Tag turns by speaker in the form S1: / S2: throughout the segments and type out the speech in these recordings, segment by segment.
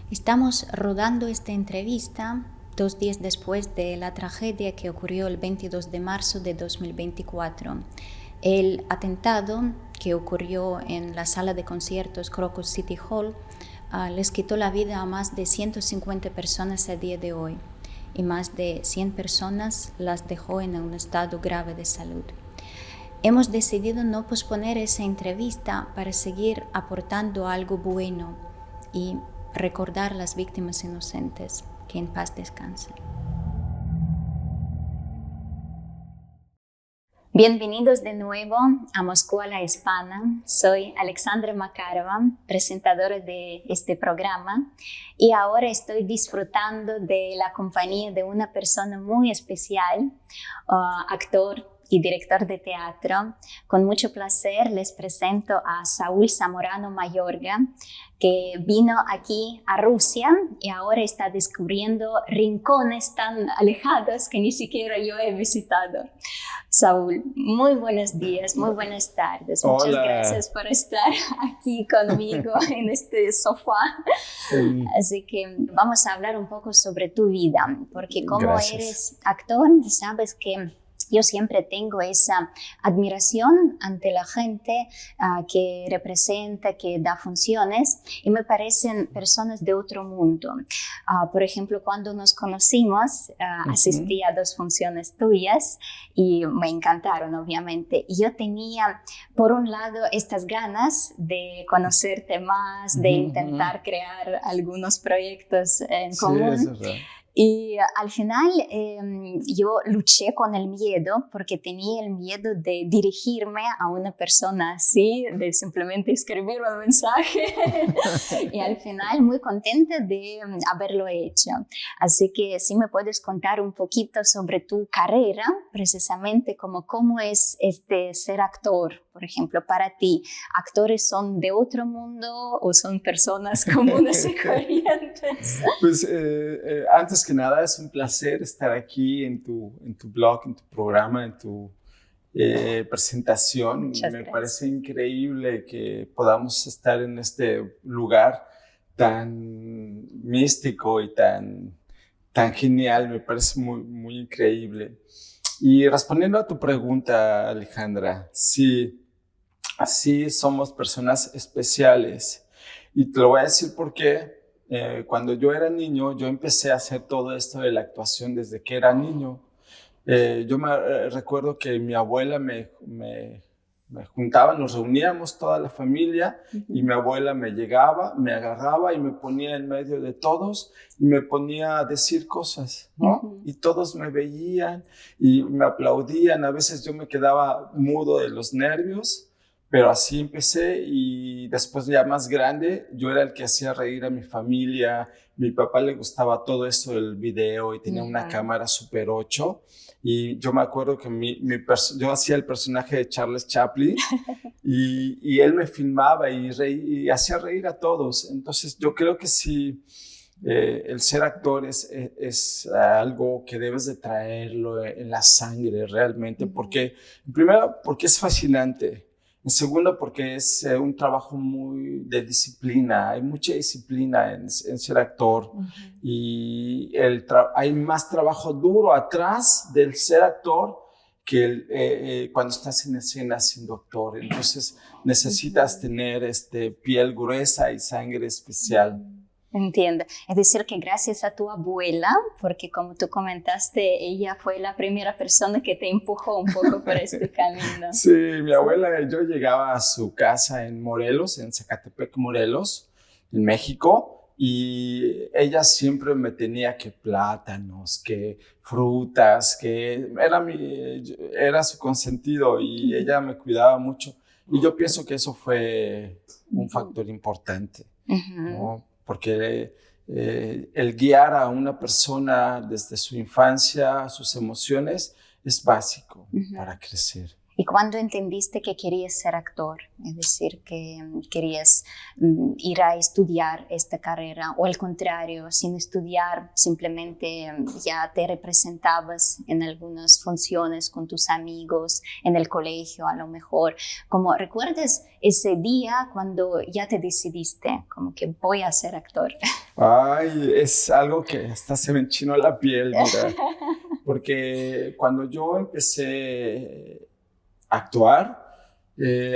S1: Estamos rodando esta entrevista 2 días después de la tragedia que ocurrió el 22 de marzo de 2024. El atentado que ocurrió en la sala de conciertos Crocus City Hall les quitó la vida a más de 150 personas a día de hoy y más de 100 personas las dejó en un estado grave de salud. Hemos decidido no posponer esa entrevista para seguir aportando algo bueno y recordar las víctimas inocentes, que en paz descansen. Bienvenidos de nuevo a Moscú a la Hispana. Soy Alexandra Makarova, presentadora de este programa, y ahora estoy disfrutando de la compañía de una persona muy especial, actor y director de teatro. Con mucho placer les presento a Saúl Zamorano Mayorga, que vino aquí a Rusia y ahora está descubriendo rincones tan alejados que ni siquiera yo he visitado. Saúl, muy buenos días, muy buenas tardes.
S2: Hola.
S1: Muchas gracias por estar aquí conmigo en este sofá. Así que vamos a hablar un poco sobre tu vida, porque como eres actor, sabes que yo siempre tengo esa admiración ante la gente que representa, que da funciones, y me parecen personas de otro mundo. Por ejemplo, cuando nos conocimos, asistí a 2 funciones tuyas y me encantaron, obviamente. Y yo tenía, por un lado, estas ganas de conocerte más, de intentar crear algunos proyectos en común.
S2: Sí, es verdad.
S1: Y al final yo luché con el miedo porque tenía el miedo de dirigirme a una persona así, de simplemente escribir un mensaje. Y al final muy contenta de haberlo hecho. Así que si me puedes contar un poquito sobre tu carrera, precisamente como cómo es ser actor, por ejemplo, para ti. ¿Actores son de otro mundo o son personas comunes y corrientes?
S2: Pues antes que nada es un placer estar aquí en tu blog, en tu programa, en tu presentación.
S1: Muchas
S2: Me
S1: gracias.
S2: parece increíble que podamos estar en este lugar tan místico y tan genial. Me parece muy, muy increíble. Y respondiendo a tu pregunta, Alejandra, sí somos personas especiales. Y te lo voy a decir porque cuando yo era niño, yo empecé a hacer todo esto de la actuación desde que era niño. Yo me recuerdo que mi abuela me juntaba, nos reuníamos toda la familia y mi abuela me llegaba, me agarraba y me ponía en medio de todos y me ponía a decir cosas, ¿no? Y todos me veían y me aplaudían. A veces yo me quedaba mudo de los nervios, pero así empecé y después ya más grande yo era el que hacía reír a mi familia. Mi papá le gustaba todo esto del video y tenía una cámara Super 8 y yo me acuerdo que yo hacía el personaje de Charles Chaplin y él me filmaba y hacía reír a todos. Entonces yo creo que sí, el ser actor es algo que debes de traerlo en la sangre realmente, porque primero porque es fascinante. En segundo, porque es un trabajo muy de disciplina. Hay mucha disciplina en ser actor. Y hay más trabajo duro atrás del ser actor que cuando estás en escena siendo actor. Entonces necesitas tener piel gruesa y sangre especial.
S1: Entiendo. Es decir, que gracias a tu abuela, porque como tú comentaste, ella fue la primera persona que te empujó un poco por este camino.
S2: Sí, mi abuela, yo llegaba a su casa en Morelos, en Zacatepec, Morelos, en México, y ella siempre me tenía que plátanos, que frutas, que era su consentido y ella me cuidaba mucho. Y yo pienso que eso fue un factor importante, ¿no? Porque el guiar a una persona desde su infancia, sus emociones, es básico para crecer.
S1: ¿Y cuándo entendiste que querías ser actor? Es decir, que querías ir a estudiar esta carrera, o al contrario, sin estudiar, simplemente ya te representabas en algunas funciones con tus amigos, en el colegio a lo mejor. ¿Cómo recuerdas ese día cuando ya te decidiste, como que voy a ser actor?
S2: Ay, es algo que hasta se me enchinó la piel, mira, porque cuando yo empecé actuar,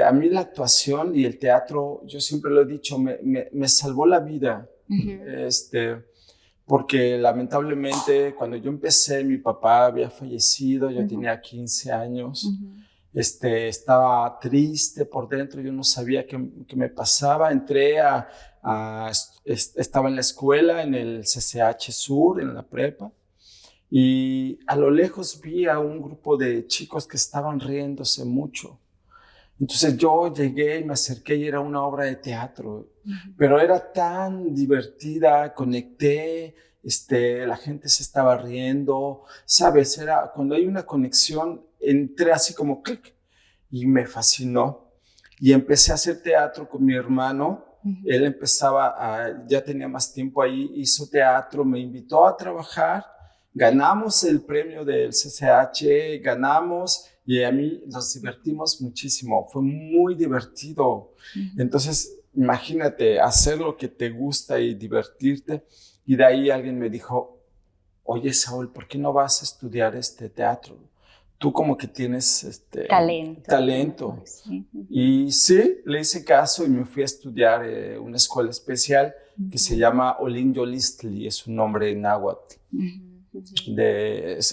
S2: a mí la actuación y el teatro, yo siempre lo he dicho, me salvó la vida. Porque lamentablemente cuando yo empecé, mi papá había fallecido, yo tenía 15 años, estaba triste por dentro, yo no sabía qué me pasaba. Entré estaba en la escuela, en el CCH Sur, en la prepa, y a lo lejos vi a un grupo de chicos que estaban riéndose mucho. Entonces yo llegué y me acerqué y era una obra de teatro, pero era tan divertida, conecté, la gente se estaba riendo, ¿sabes? Era cuando hay una conexión, entré así como clic y me fascinó. Y empecé a hacer teatro con mi hermano. Él ya tenía más tiempo ahí, hizo teatro, me invitó a trabajar. Ganamos el premio del CCH, ganamos, y a mí nos divertimos muchísimo, fue muy divertido. Entonces, imagínate, hacer lo que te gusta y divertirte. Y de ahí alguien me dijo, oye, Saúl, ¿por qué no vas a estudiar teatro? Tú como que tienes talento. Sí. Y sí, le hice caso y me fui a estudiar una escuela especial que se llama Olin Yolistli, es un nombre en náhuatl.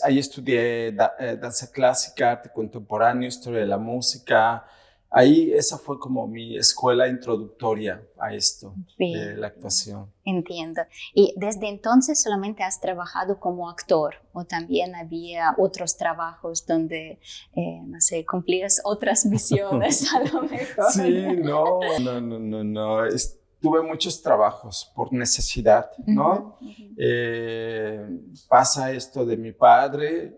S2: Ahí estudié danza clásica, arte contemporáneo, historia de la música. Ahí esa fue como mi escuela introductoria a esto, de la actuación.
S1: Entiendo. ¿Y desde entonces solamente has trabajado como actor o también había otros trabajos donde, no sé, cumplías otras misiones a lo mejor?
S2: Sí, no. Tuve muchos trabajos por necesidad, ¿no? Pasa esto de mi padre,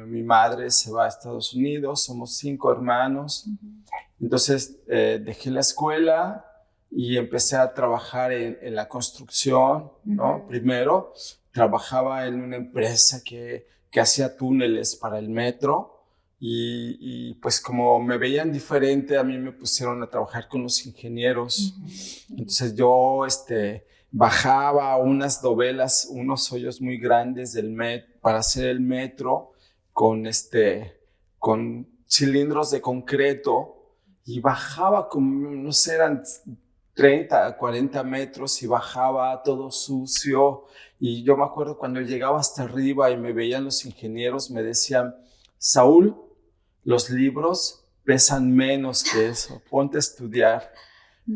S2: mi madre se va a Estados Unidos, somos 5 hermanos. Entonces dejé la escuela y empecé a trabajar en la construcción, ¿no? Primero trabajaba en una empresa que hacía túneles para el metro. Y pues como me veían diferente, a mí me pusieron a trabajar con los ingenieros. Entonces yo bajaba unas dovelas, unos hoyos muy grandes para hacer el metro con cilindros de concreto, y bajaba como, no sé, eran 30, 40 metros y bajaba todo sucio. Y yo me acuerdo cuando llegaba hasta arriba y me veían los ingenieros, me decían, Saúl, los libros pesan menos que eso, ponte a estudiar.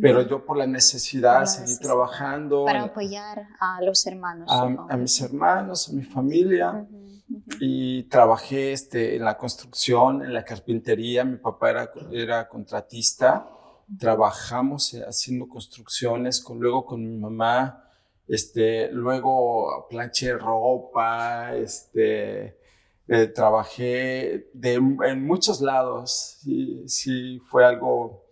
S2: Pero yo por la necesidad seguí trabajando.
S1: Para apoyar a los hermanos.
S2: A mis hermanos, a mi familia. Y trabajé en la construcción, en la carpintería. Mi papá era contratista. Trabajamos haciendo construcciones, luego con mi mamá. Luego planché ropa, trabajé en muchos lados. Sí, fue algo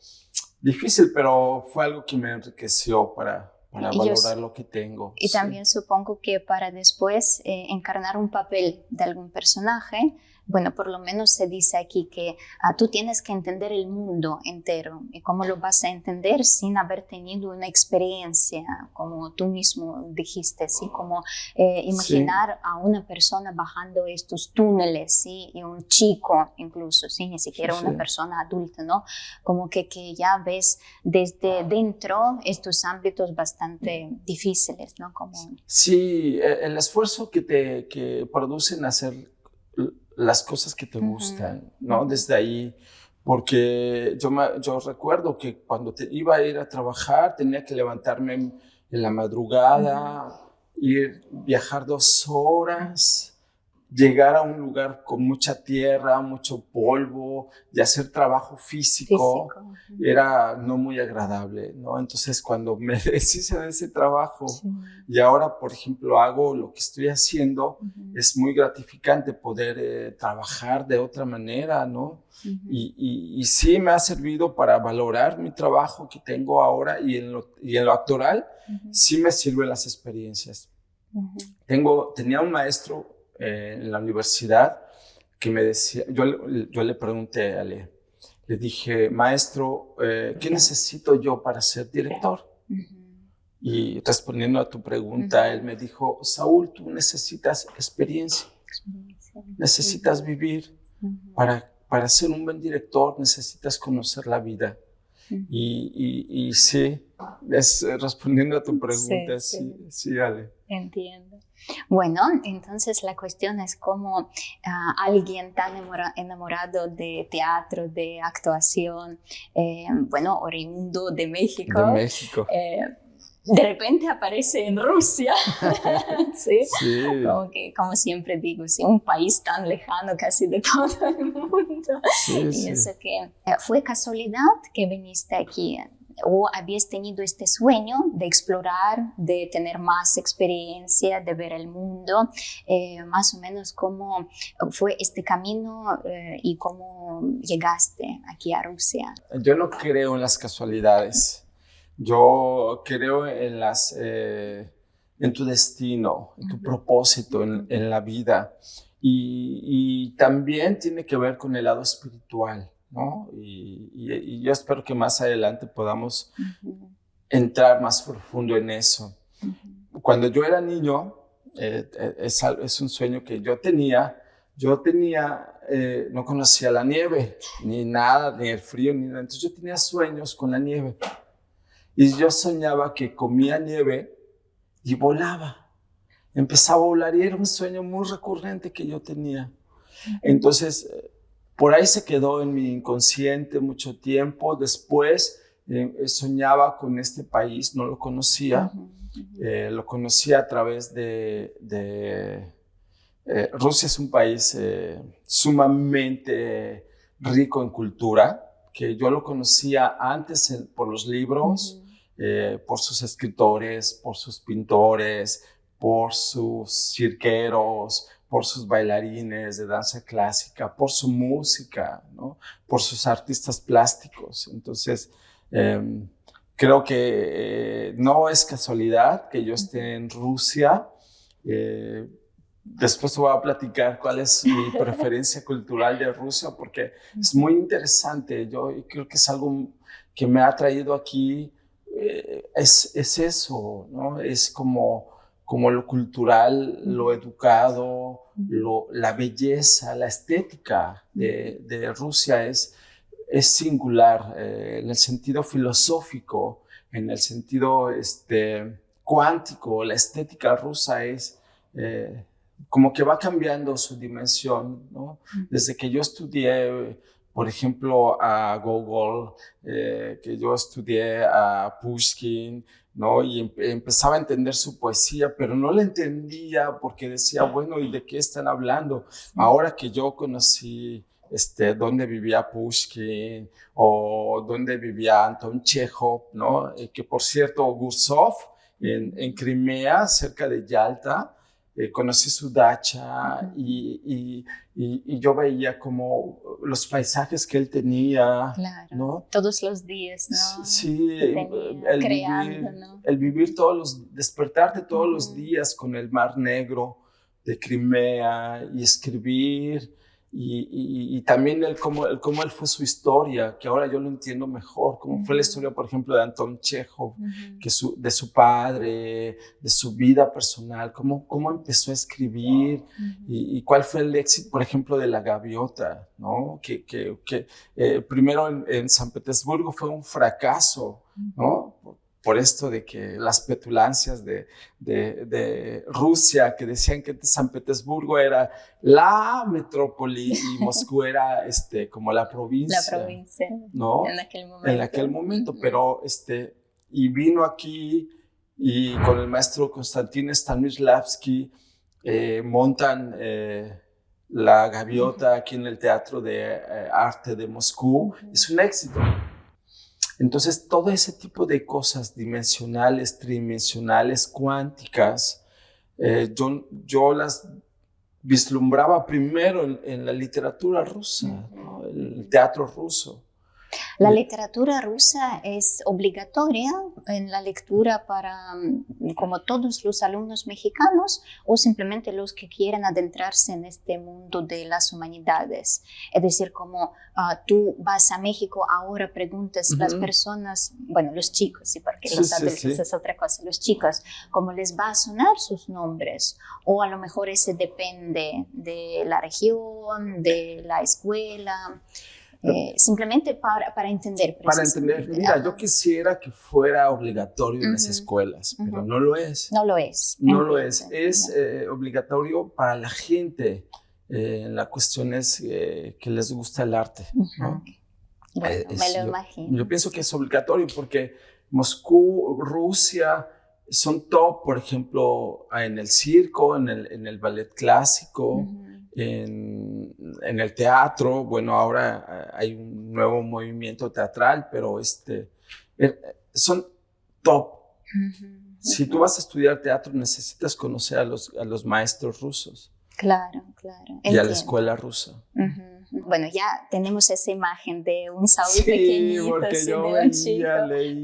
S2: difícil, pero fue algo que me enriqueció para valorar lo que tengo.
S1: Y también supongo que para después encarnar un papel de algún personaje, bueno, por lo menos se dice aquí que tú tienes que entender el mundo entero. ¿Y cómo lo vas a entender sin haber tenido una experiencia, como tú mismo dijiste, ¿sí? Como imaginar a una persona bajando estos túneles, ¿sí? Y un chico incluso, ¿sí? Ni siquiera una persona adulta, ¿no? Como que ya ves desde dentro estos ámbitos bastante difíciles, ¿no?
S2: Sí, el esfuerzo que producen hacer las cosas que te gustan, ¿no? Desde ahí, porque yo recuerdo que cuando iba a ir a trabajar tenía que levantarme en la madrugada, viajar 2 horas, llegar a un lugar con mucha tierra, mucho polvo y hacer trabajo físico. Era no muy agradable, ¿no? Entonces, cuando me deshice de ese trabajo y ahora, por ejemplo, hago lo que estoy haciendo, es muy gratificante poder trabajar de otra manera, ¿no? Y sí me ha servido para valorar mi trabajo que tengo ahora y en lo actoral, sí me sirven las experiencias. Tenía un maestro en la universidad que me decía, yo le pregunté a él, le dije, maestro, ¿qué necesito yo para ser director? Y respondiendo a tu pregunta, él me dijo, Saúl, tú necesitas experiencia, necesitas vivir. Para ser un buen director necesitas conocer la vida. Y sí, respondiendo a tu pregunta, sí, Ale.
S1: Entiendo. Bueno, entonces la cuestión es cómo alguien tan enamorado de teatro, de actuación, oriundo de México, de repente aparece en Rusia. ¿Sí? Como siempre digo, sí, un país tan lejano casi de todo el mundo. Eso que fue casualidad que viniste aquí. ¿O habías tenido este sueño de explorar, de tener más experiencia, de ver el mundo? Más o menos cómo fue este camino y cómo llegaste aquí a Rusia.
S2: Yo no creo en las casualidades. Yo creo en tu destino, en tu propósito en la vida. Y también tiene que ver con el lado espiritual, ¿no? Y yo espero que más adelante podamos entrar más profundo en eso. Cuando yo era niño, es un sueño que yo tenía, no conocía la nieve, ni nada, ni el frío, ni nada. Entonces yo tenía sueños con la nieve. Y yo soñaba que comía nieve y volaba. Empezaba a volar y era un sueño muy recurrente que yo tenía. Entonces, por ahí se quedó en mi inconsciente mucho tiempo. Después soñaba con este país, no lo conocía. Lo conocía a través de Rusia es un país sumamente rico en cultura, que yo lo conocía antes por los libros, por sus escritores, por sus pintores, por sus cirqueros, por sus bailarines de danza clásica, por su música, ¿no? Por sus artistas plásticos. Entonces, creo que no es casualidad que yo esté en Rusia. Después te voy a platicar cuál es mi preferencia cultural de Rusia, porque es muy interesante. Yo creo que es algo que me ha traído aquí. Es eso, ¿no? Es como lo cultural, lo educado, la belleza, la estética de Rusia es singular en el sentido filosófico, en el sentido cuántico. La estética rusa es como que va cambiando su dimensión, ¿no? Desde que yo estudié, por ejemplo, a Gogol, que yo estudié a Pushkin, ¿no? Y empezaba a entender su poesía, pero no la entendía porque decía, bueno, ¿y de qué están hablando? Ahora que yo conocí dónde vivía Pushkin o dónde vivía Anton Chekhov, ¿no? Que por cierto, Gursov, en Crimea, cerca de Yalta, conocí su dacha y yo veía como los paisajes que él tenía,
S1: claro,
S2: ¿no?
S1: Todos los días, ¿no?
S2: Sí,
S1: Creando,
S2: el vivir despertarte todos los días con el Mar Negro de Crimea y escribir y también cómo él fue su historia, que ahora yo lo entiendo mejor, cómo fue la historia, por ejemplo, de Anton Chekhov, de su padre, de su vida personal, cómo empezó a escribir y cuál fue el éxito, por ejemplo, de La Gaviota, ¿no? Que primero en San Petersburgo fue un fracaso, ¿no? Por esto de que las petulancias de Rusia, que decían que San Petersburgo era la metrópoli y Moscú era como la provincia.
S1: La provincia,
S2: ¿no?
S1: En aquel momento.
S2: En aquel momento, pero y vino aquí y con el maestro Konstantin Stanislavski montan La Gaviota aquí en el Teatro de Arte de Moscú es un éxito. Entonces, todo ese tipo de cosas dimensionales, tridimensionales, cuánticas, yo las vislumbraba primero en la literatura rusa, ¿no? El teatro ruso.
S1: La literatura rusa es obligatoria en la lectura para, como todos los alumnos mexicanos, o simplemente los que quieren adentrarse en este mundo de las humanidades. Es decir, como tú vas a México, ahora preguntas las personas, bueno, los chicos, sí, porque los adultos es otra cosa, los chicos, ¿cómo les va a sonar sus nombres? O a lo mejor ese depende de la región, de la escuela. Simplemente para entender.
S2: Para entender. Mira, yo quisiera que fuera obligatorio en las escuelas, pero no lo es.
S1: No lo es.
S2: No lo es. Es obligatorio para la gente en las cuestiones que les gusta el arte, ¿no?
S1: Bueno, me lo imagino.
S2: Yo pienso que es obligatorio porque Moscú, Rusia, son top, por ejemplo, en el circo, en el ballet clásico, en el teatro. Bueno, ahora hay un nuevo movimiento teatral, pero son top. Si tú vas a estudiar teatro, necesitas conocer a los maestros rusos.
S1: Claro, claro.
S2: Y a la escuela rusa.
S1: Bueno, ya tenemos esa imagen de un Saúl pequeñito,
S2: porque yo
S1: de un chico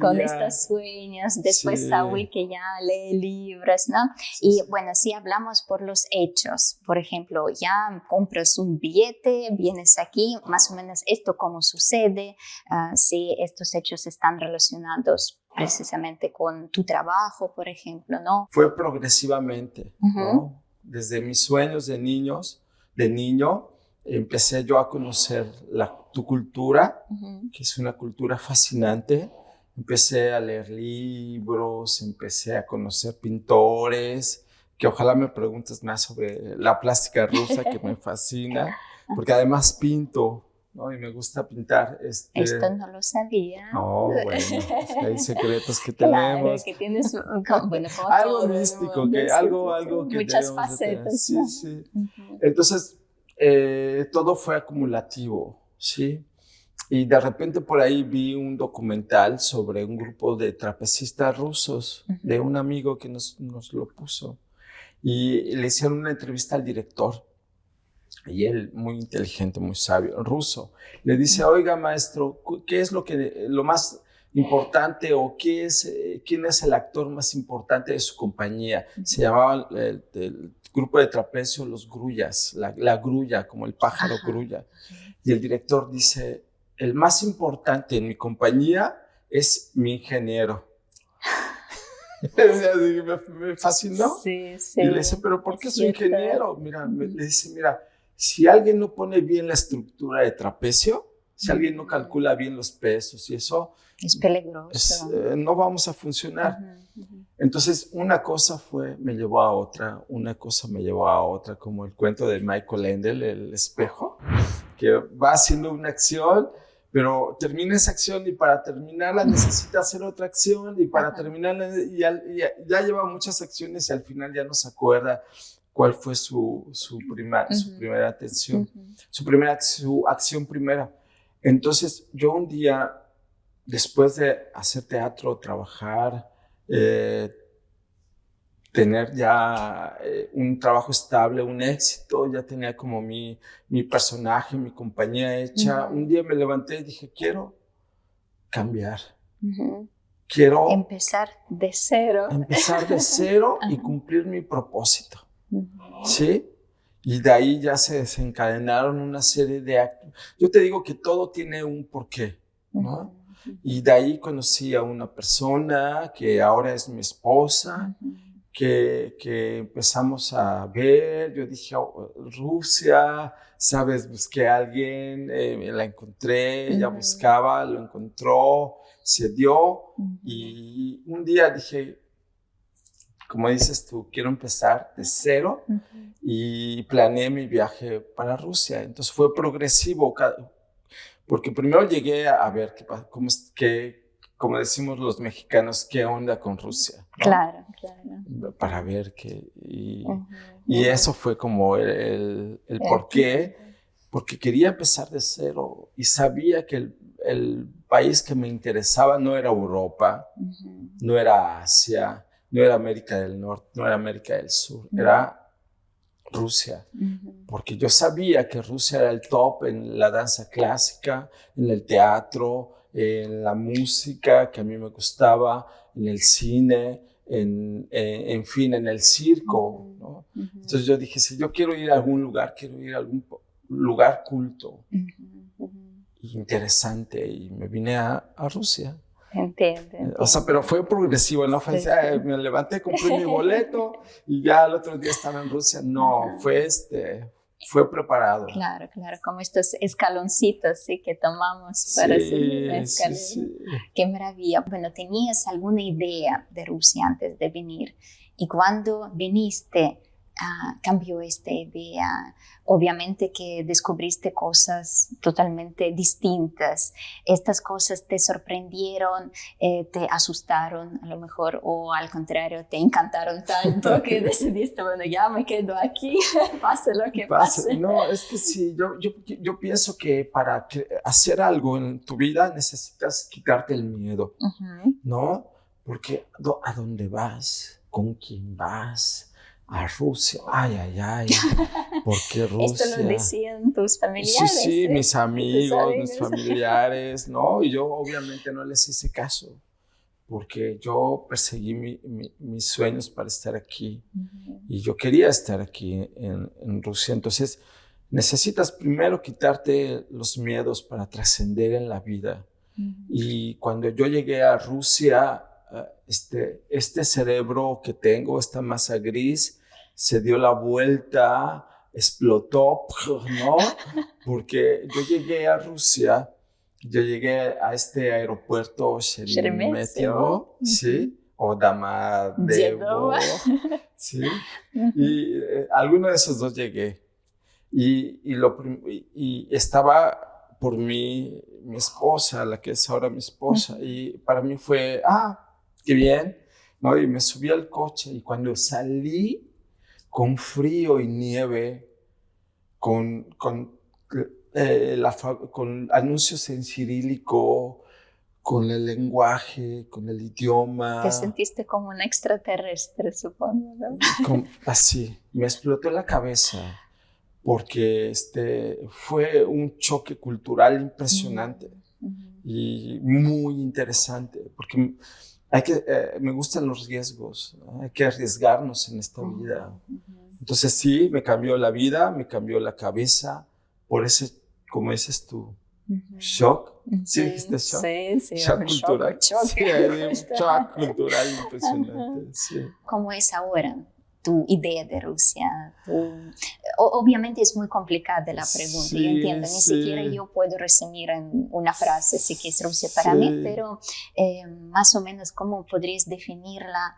S1: con estos sueños, después Saúl que ya lee libros, ¿no? Y bueno, si hablamos por los hechos, por ejemplo, ya compras un billete, vienes aquí, más o menos esto cómo sucede, si estos hechos están relacionados precisamente con tu trabajo, por ejemplo, ¿no?
S2: Fue progresivamente, ¿no? Desde mis sueños de niño, empecé yo a conocer tu cultura, que es una cultura fascinante. Empecé a leer libros, empecé a conocer pintores, que ojalá me preguntes más sobre la plástica rusa, que me fascina, porque además pinto, ¿no? Y me gusta pintar.
S1: Esto no lo sabía.
S2: No, bueno, pues hay secretos que
S1: claro,
S2: tenemos.
S1: que tienes, bueno, como
S2: algo
S1: todo,
S2: místico,
S1: ¿no?
S2: que algo que
S1: muchas facetas.
S2: Sí,
S1: ¿no?
S2: sí. Entonces, todo fue acumulativo, ¿sí? Y de repente por ahí vi un documental sobre un grupo de trapecistas rusos, de un amigo que nos lo puso. Y le hicieron una entrevista al director. Y él, muy inteligente, muy sabio, ruso, le dice: oiga, maestro, ¿qué es lo más importante o quién es el actor más importante de su compañía? Se llamaba el grupo de trapecio los grullas, la grulla, como el pájaro grulla. Y el director dice: el más importante en mi compañía es mi ingeniero. Me fascinó.
S1: Sí.
S2: Y le dice: ¿pero por qué su ingeniero? Mira, le dice: mira, si alguien no pone bien la estructura de trapecio, si alguien no calcula bien los pesos y eso,
S1: es peligroso.
S2: No vamos a funcionar. Entonces, una cosa me llevó a otra, como el cuento de Michael Ende, el espejo, que va haciendo una acción, pero termina esa acción y para terminarla necesita hacer otra acción y para terminarla ya lleva muchas acciones y al final ya no se acuerda cuál fue su primera atención, su acción primera. Entonces, yo un día, después de hacer teatro, trabajar, tener ya un trabajo estable, un éxito, ya tenía como mi personaje, mi compañía hecha. Un día me levanté y dije: quiero cambiar. Quiero
S1: empezar de cero.
S2: Y cumplir mi propósito. ¿Sí? Y de ahí ya se desencadenaron una serie de actos. Yo te digo que todo tiene un porqué, ¿no? Y de ahí conocí a una persona que ahora es mi esposa, que empezamos a ver. Yo dije: Rusia, ¿sabes? Busqué a alguien, la encontré, ella buscaba, lo encontró, se dio. Y un día dije, como dices tú, quiero empezar de cero y planeé mi viaje para Rusia. Entonces fue progresivo, porque primero llegué a ver como decimos los mexicanos, qué onda con Rusia, ¿no?
S1: Claro.
S2: Para ver Y eso fue como el por qué, porque quería empezar de cero y sabía que el país que me interesaba no era Europa, no era Asia, no era América del Norte, no era América del Sur, era Rusia, porque yo sabía que Rusia era el top en la danza clásica, en el teatro, en la música que a mí me gustaba, en el cine, en fin, en el circo, ¿no? Entonces yo dije, si yo quiero ir a algún lugar, quiero ir a algún lugar culto, interesante, y me vine a Rusia.
S1: Entiendo.
S2: O sea, pero fue progresivo, no fue así, me levanté, compré mi boleto y ya el otro día estaba en Rusia. No, fue preparado.
S1: Claro, como estos escaloncitos, sí, que tomamos para subir la escalera. Sí. Qué maravilla. Bueno, ¿tenías alguna idea de Rusia antes de venir? Y cuando viniste, cambió esta idea. Obviamente que descubriste cosas totalmente distintas. ¿Estas cosas te sorprendieron, te asustaron a lo mejor, o al contrario, te encantaron tanto que decidiste, bueno, ya me quedo aquí, pase lo que pase?
S2: No, es que sí, yo pienso que para hacer algo en tu vida necesitas quitarte el miedo, ¿no? Porque ¿a dónde vas? ¿Con quién vas? A Rusia, ay, ¿por qué Rusia?
S1: Esto lo decían tus familiares.
S2: Sí, mis amigos, mis familiares, ¿no? Y yo obviamente no les hice caso, porque yo perseguí mis sueños para estar aquí, y yo quería estar aquí en Rusia. Entonces, necesitas primero quitarte los miedos para trascender en la vida. Y cuando yo llegué a Rusia, este cerebro que tengo, esta masa gris, se dio la vuelta, explotó, ¿no? Porque yo llegué a Rusia, yo llegué a este aeropuerto Sheremetyevo, ¿sí? O Domodedovo, ¿sí? Y alguno de esos dos llegué. Y estaba por mí mi esposa, la que es ahora mi esposa, y para mí fue, qué bien, ¿no? Y me subí al coche, y cuando salí con frío y nieve, con anuncios en cirílico, con el lenguaje, con el idioma.
S1: Te sentiste como un extraterrestre, supongo, ¿no?
S2: Así, me explotó la cabeza, porque fue un choque cultural impresionante y muy interesante, porque me gustan los riesgos, ¿no? Hay que arriesgarnos en esta vida. Entonces sí, me cambió la vida, me cambió la cabeza por ese, como dices tú, shock. ¿Sí dijiste shock?
S1: Sí,
S2: shock cultural. Sí, un shock cultural impresionante. Sí.
S1: ¿Cómo es ahora tu idea de Rusia? Obviamente es muy complicada la pregunta, yo entiendo, ni siquiera yo puedo resumir en una frase si que es Rusia para mí, pero más o menos cómo podrías definirla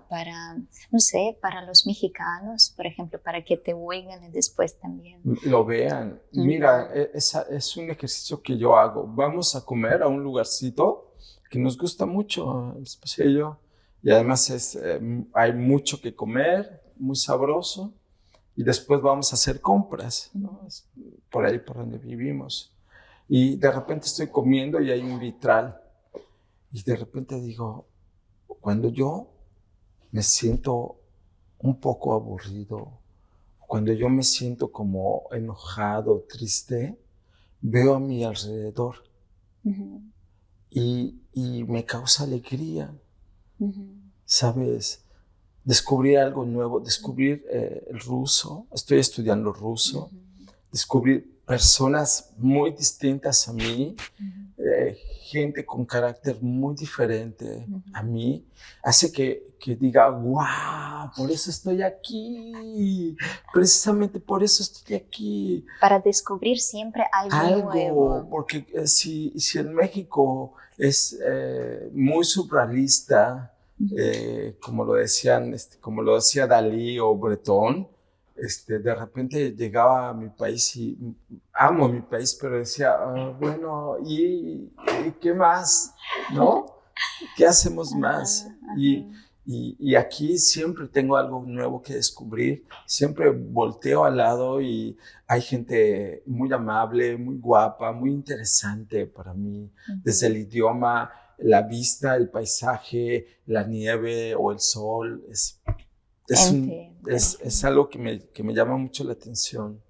S1: para, no sé, para los mexicanos, por ejemplo, para que te oigan y después también
S2: lo vean. Mira, es un ejercicio que yo hago. Vamos a comer a un lugarcito que nos gusta mucho, el esposo y yo. Y además hay mucho que comer, muy sabroso, y después vamos a hacer compras, ¿no? Por ahí por donde vivimos. Y de repente estoy comiendo y hay un vitral. Y de repente digo, cuando yo me siento un poco aburrido, cuando yo me siento como enojado, triste, veo a mi alrededor y me causa alegría. ¿Sabes? Descubrir algo nuevo, descubrir el ruso, estoy estudiando ruso, descubrir personas muy distintas a mí, gente con carácter muy diferente a mí, hace que diga, wow, por eso estoy aquí, precisamente por eso estoy aquí.
S1: Para descubrir siempre algo nuevo.
S2: Porque si en México es muy surrealista, como lo decía Dalí o Breton, de repente llegaba a mi país y amo mi país, pero decía, bueno, ¿y qué más? ¿No? ¿Qué hacemos más? Y Y aquí siempre tengo algo nuevo que descubrir, siempre volteo al lado y hay gente muy amable, muy guapa, muy interesante para mí, desde el idioma, la vista, el paisaje, la nieve o el sol, es algo que me llama mucho la atención.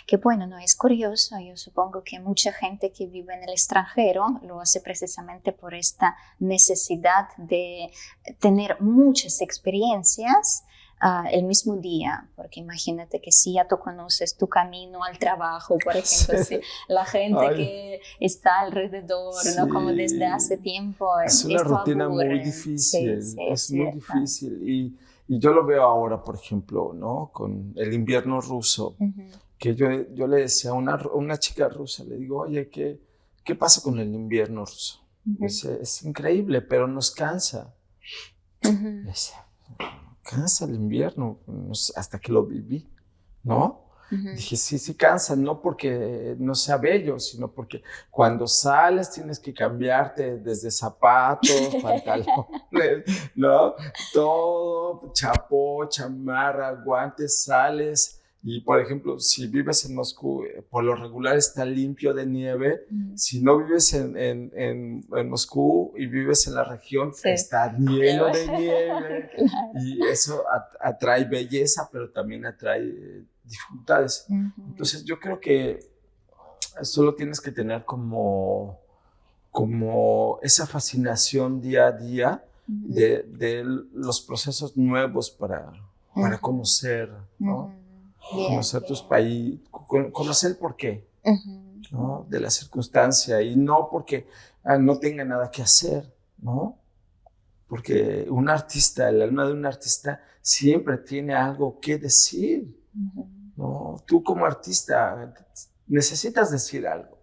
S1: Qué bueno, ¿no? Es curioso. Yo supongo que mucha gente que vive en el extranjero lo hace precisamente por esta necesidad de tener muchas experiencias el mismo día, porque imagínate que si ya tú conoces tu camino al trabajo, por ejemplo, si la gente que está alrededor, ¿no? Como desde hace tiempo,
S2: es una rutina muy difícil, es muy difícil y yo lo veo ahora, por ejemplo, ¿no? Con el invierno ruso, que yo le decía a una chica rusa, le digo, oye, ¿qué pasa con el invierno ruso? Es increíble, pero nos cansa. Cansa el invierno, hasta que lo viví, ¿no? Dije, sí cansa, no porque no sea bello, sino porque cuando sales tienes que cambiarte desde zapatos, pantalones, ¿no? Todo, chapó, chamarra, guantes, sales. Y, por ejemplo, si vives en Moscú, por lo regular está limpio de nieve. Si no vives en Moscú y vives en la región, está lleno de nieve. Y eso atrae belleza, pero también atrae dificultades. Entonces, yo creo que solo tienes que tener como esa fascinación día a día de los procesos nuevos para conocer, ¿no? Conocer tus países, conocer el porqué, ¿no? De la circunstancia y no porque no tenga nada que hacer, ¿no? Porque un artista, el alma de un artista siempre tiene algo que decir, ¿no? Tú como artista necesitas decir algo,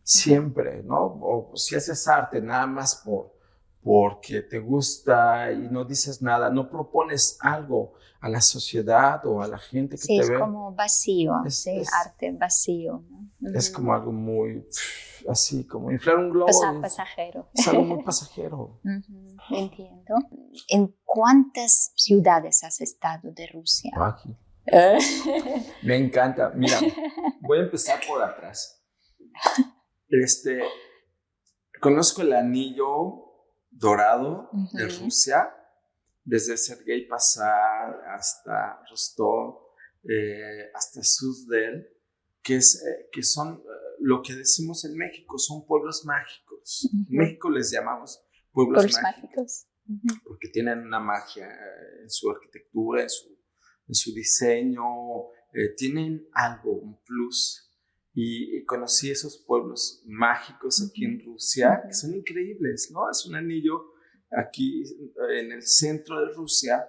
S2: siempre, ¿no? O si haces arte nada más porque te gusta y no dices nada, no propones algo a la sociedad o a la gente que te ve.
S1: Sí, es como vacío, arte vacío, ¿no?
S2: Es como algo muy así, como inflar un globo.
S1: Pasajero.
S2: Es algo muy pasajero.
S1: Entiendo. ¿En cuántas ciudades has estado de Rusia?
S2: Aquí. Me encanta. Mira, voy a empezar por atrás. Conozco el anillo dorado de Rusia, desde Sergei Pasar hasta Rostov, hasta Suzdal, que son lo que decimos en México, son pueblos mágicos. En México les llamamos pueblos mágicos. Porque tienen una magia en su arquitectura, en su diseño, tienen algo, un plus. Y conocí esos pueblos mágicos aquí en Rusia, que son increíbles, ¿no? Es un anillo aquí en el centro de Rusia,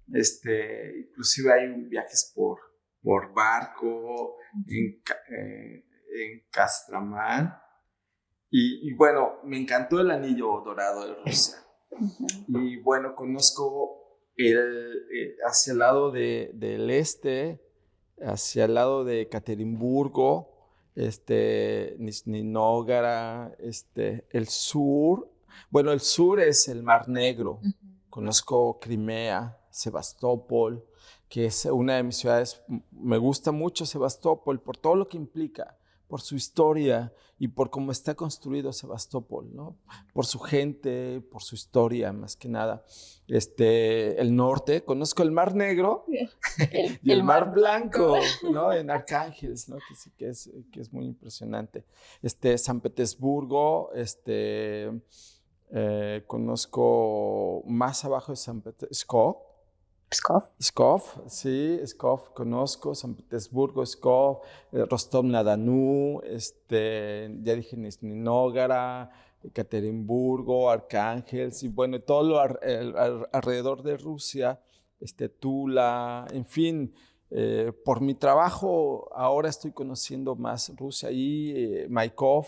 S2: inclusive hay viajes por barco en Castraman, y bueno, me encantó el anillo dorado de Rusia. Y bueno, conozco hacia el lado del este, hacia el lado de Ekaterimburgo, Nizhny Nóvgorod, el sur. Bueno, el sur es el Mar Negro. Conozco Crimea, Sebastopol, que es una de mis ciudades. Me gusta mucho Sebastopol por todo lo que implica, por su historia y por cómo está construido Sebastopol, ¿no? Por su gente, por su historia, más que nada. El norte, conozco el Mar Negro y el Mar Blanco, ¿no? En Arcángel, ¿no? Que sí que es muy impresionante. San Petersburgo, conozco más abajo de San Petersburgo. Pskov, sí, Pskov conozco, San Petersburgo, Pskov, Rostov-na-Donu, ya dije Nizhny Nóvgorod, Ekaterimburgo, Arcángel, y bueno, todo lo alrededor de Rusia, Tula, en fin, por mi trabajo ahora estoy conociendo más Rusia y Maikov,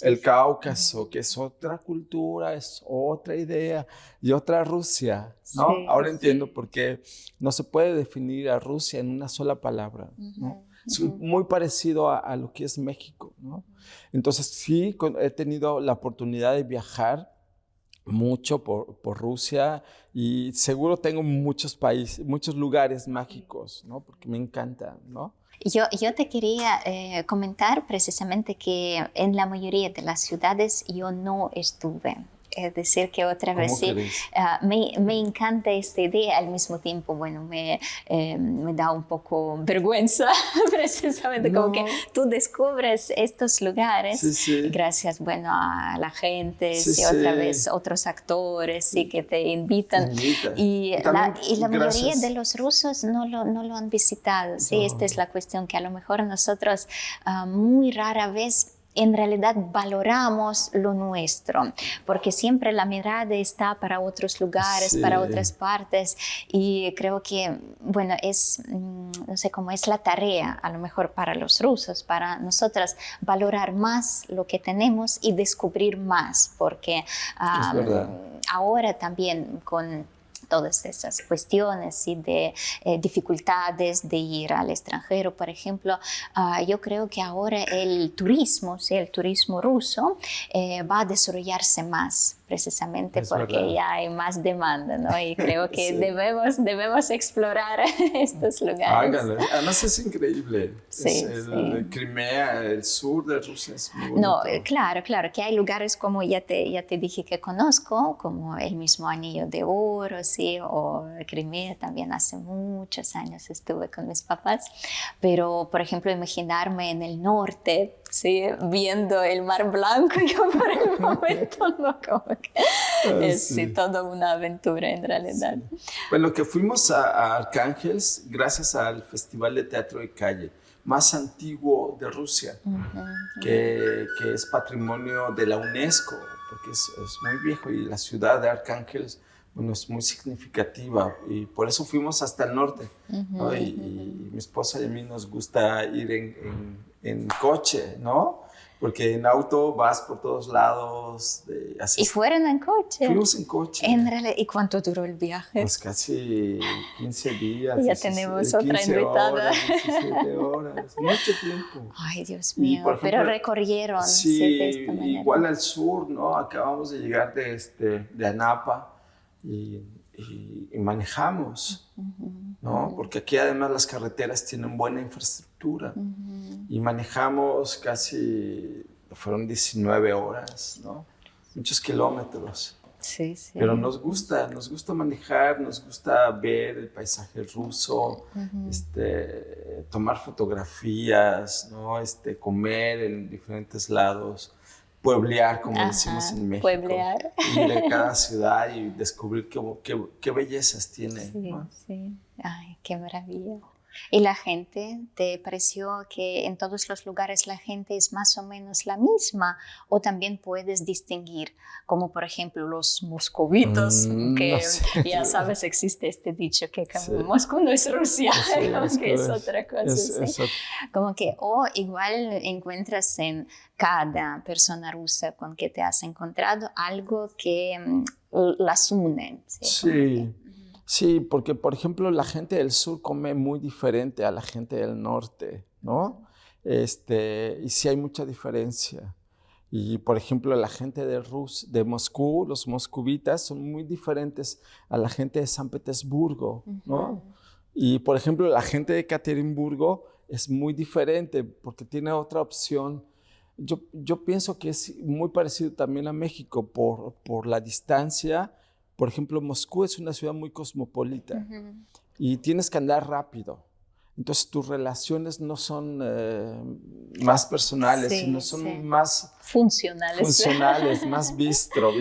S2: el Cáucaso, que es otra cultura, es otra idea y otra Rusia, ¿no? Sí, ahora entiendo por qué no se puede definir a Rusia en una sola palabra, ¿no? Es muy parecido a lo que es México, ¿no? Entonces sí, he tenido la oportunidad de viajar mucho por Rusia y seguro tengo muchos países, muchos lugares mágicos, ¿no? Porque me encanta, ¿no?
S1: Yo te quería comentar precisamente que en la mayoría de las ciudades yo no estuve. Es decir, que otra vez sí, me encanta esta idea, al mismo tiempo, bueno, me da un poco vergüenza, precisamente como que tú descubres estos lugares gracias, bueno, a la gente, otra vez otros actores, sí, que te invitan. Y la mayoría de los rusos no lo han visitado, sí, esta es la cuestión que a lo mejor nosotros muy rara vez en realidad valoramos lo nuestro, porque siempre la mirada está para otros lugares, para otras partes, y creo que, bueno, es, no sé cómo es la tarea, a lo mejor para los rusos, para nosotras, valorar más lo que tenemos y descubrir más, porque ahora también con todas esas cuestiones y de dificultades de ir al extranjero, por ejemplo, yo creo que ahora el turismo, ¿sí? El turismo ruso va a desarrollarse más, precisamente porque ya hay más demanda, ¿no? Y creo que debemos explorar estos lugares.
S2: Háganlo. Además es increíble. Crimea, el sur de Rusia es muy bonito.
S1: No, claro, que hay lugares como ya te dije que conozco, como el mismo Anillo de Oro, ¿sí? O Crimea también hace muchos años estuve con mis papás, pero por ejemplo imaginarme en el norte, ¿sí? Viendo el Mar Blanco, yo por el momento no, como que es toda una aventura en realidad.
S2: Bueno, que fuimos a Arcángels gracias al Festival de Teatro de Calle, más antiguo de Rusia, que es patrimonio de la UNESCO, porque es muy viejo y la ciudad de Arcángels, bueno, es muy significativa y por eso fuimos hasta el norte, ¿no? Y mi esposa y a mí nos gusta ir en coche, ¿no? Porque en auto vas por todos lados.
S1: ¿Y fueron en coche?
S2: Fuimos en coche.
S1: En realidad, ¿y cuánto duró el viaje?
S2: Pues casi 15 días.
S1: Ya tenemos otra invitada.
S2: Horas, 17 horas, mucho tiempo.
S1: Ay, Dios mío, por ejemplo, pero recorrieron.
S2: Sí,
S1: de esta manera.
S2: Igual al sur, ¿no? Acabamos de llegar de Anapa y manejamos, ¿no? Porque aquí además las carreteras tienen buena infraestructura y manejamos casi, fueron 19 horas, ¿no? Muchos kilómetros.
S1: Sí.
S2: Pero nos gusta manejar, nos gusta ver el paisaje ruso, tomar fotografías, ¿no? Comer en diferentes lados. Pueblear, como decimos en México.
S1: Pueblear.
S2: Ir a cada ciudad y descubrir qué bellezas tiene. ¿No?
S1: Sí. Ay, qué maravilla. ¿Y la gente? ¿Te pareció que en todos los lugares la gente es más o menos la misma? ¿O también puedes distinguir? Como por ejemplo los moscovitos, que no sé. Ya sabes, existe este dicho que Moscú no es Rusia, que es otra cosa. Como que, o igual encuentras en cada persona rusa con que te has encontrado algo que las une.
S2: Sí, porque, por ejemplo, la gente del sur come muy diferente a la gente del norte, ¿no? Y sí hay mucha diferencia. Y, por ejemplo, la gente de Moscú, los moscovitas, son muy diferentes a la gente de San Petersburgo, ¿no? Y, por ejemplo, la gente de Ekaterimburgo es muy diferente porque tiene otra opción. Yo pienso que es muy parecido también a México por la distancia. Por ejemplo, Moscú es una ciudad muy cosmopolita y tienes que andar rápido. Entonces, tus relaciones no son más personales, sino son más funcionales, más bistro,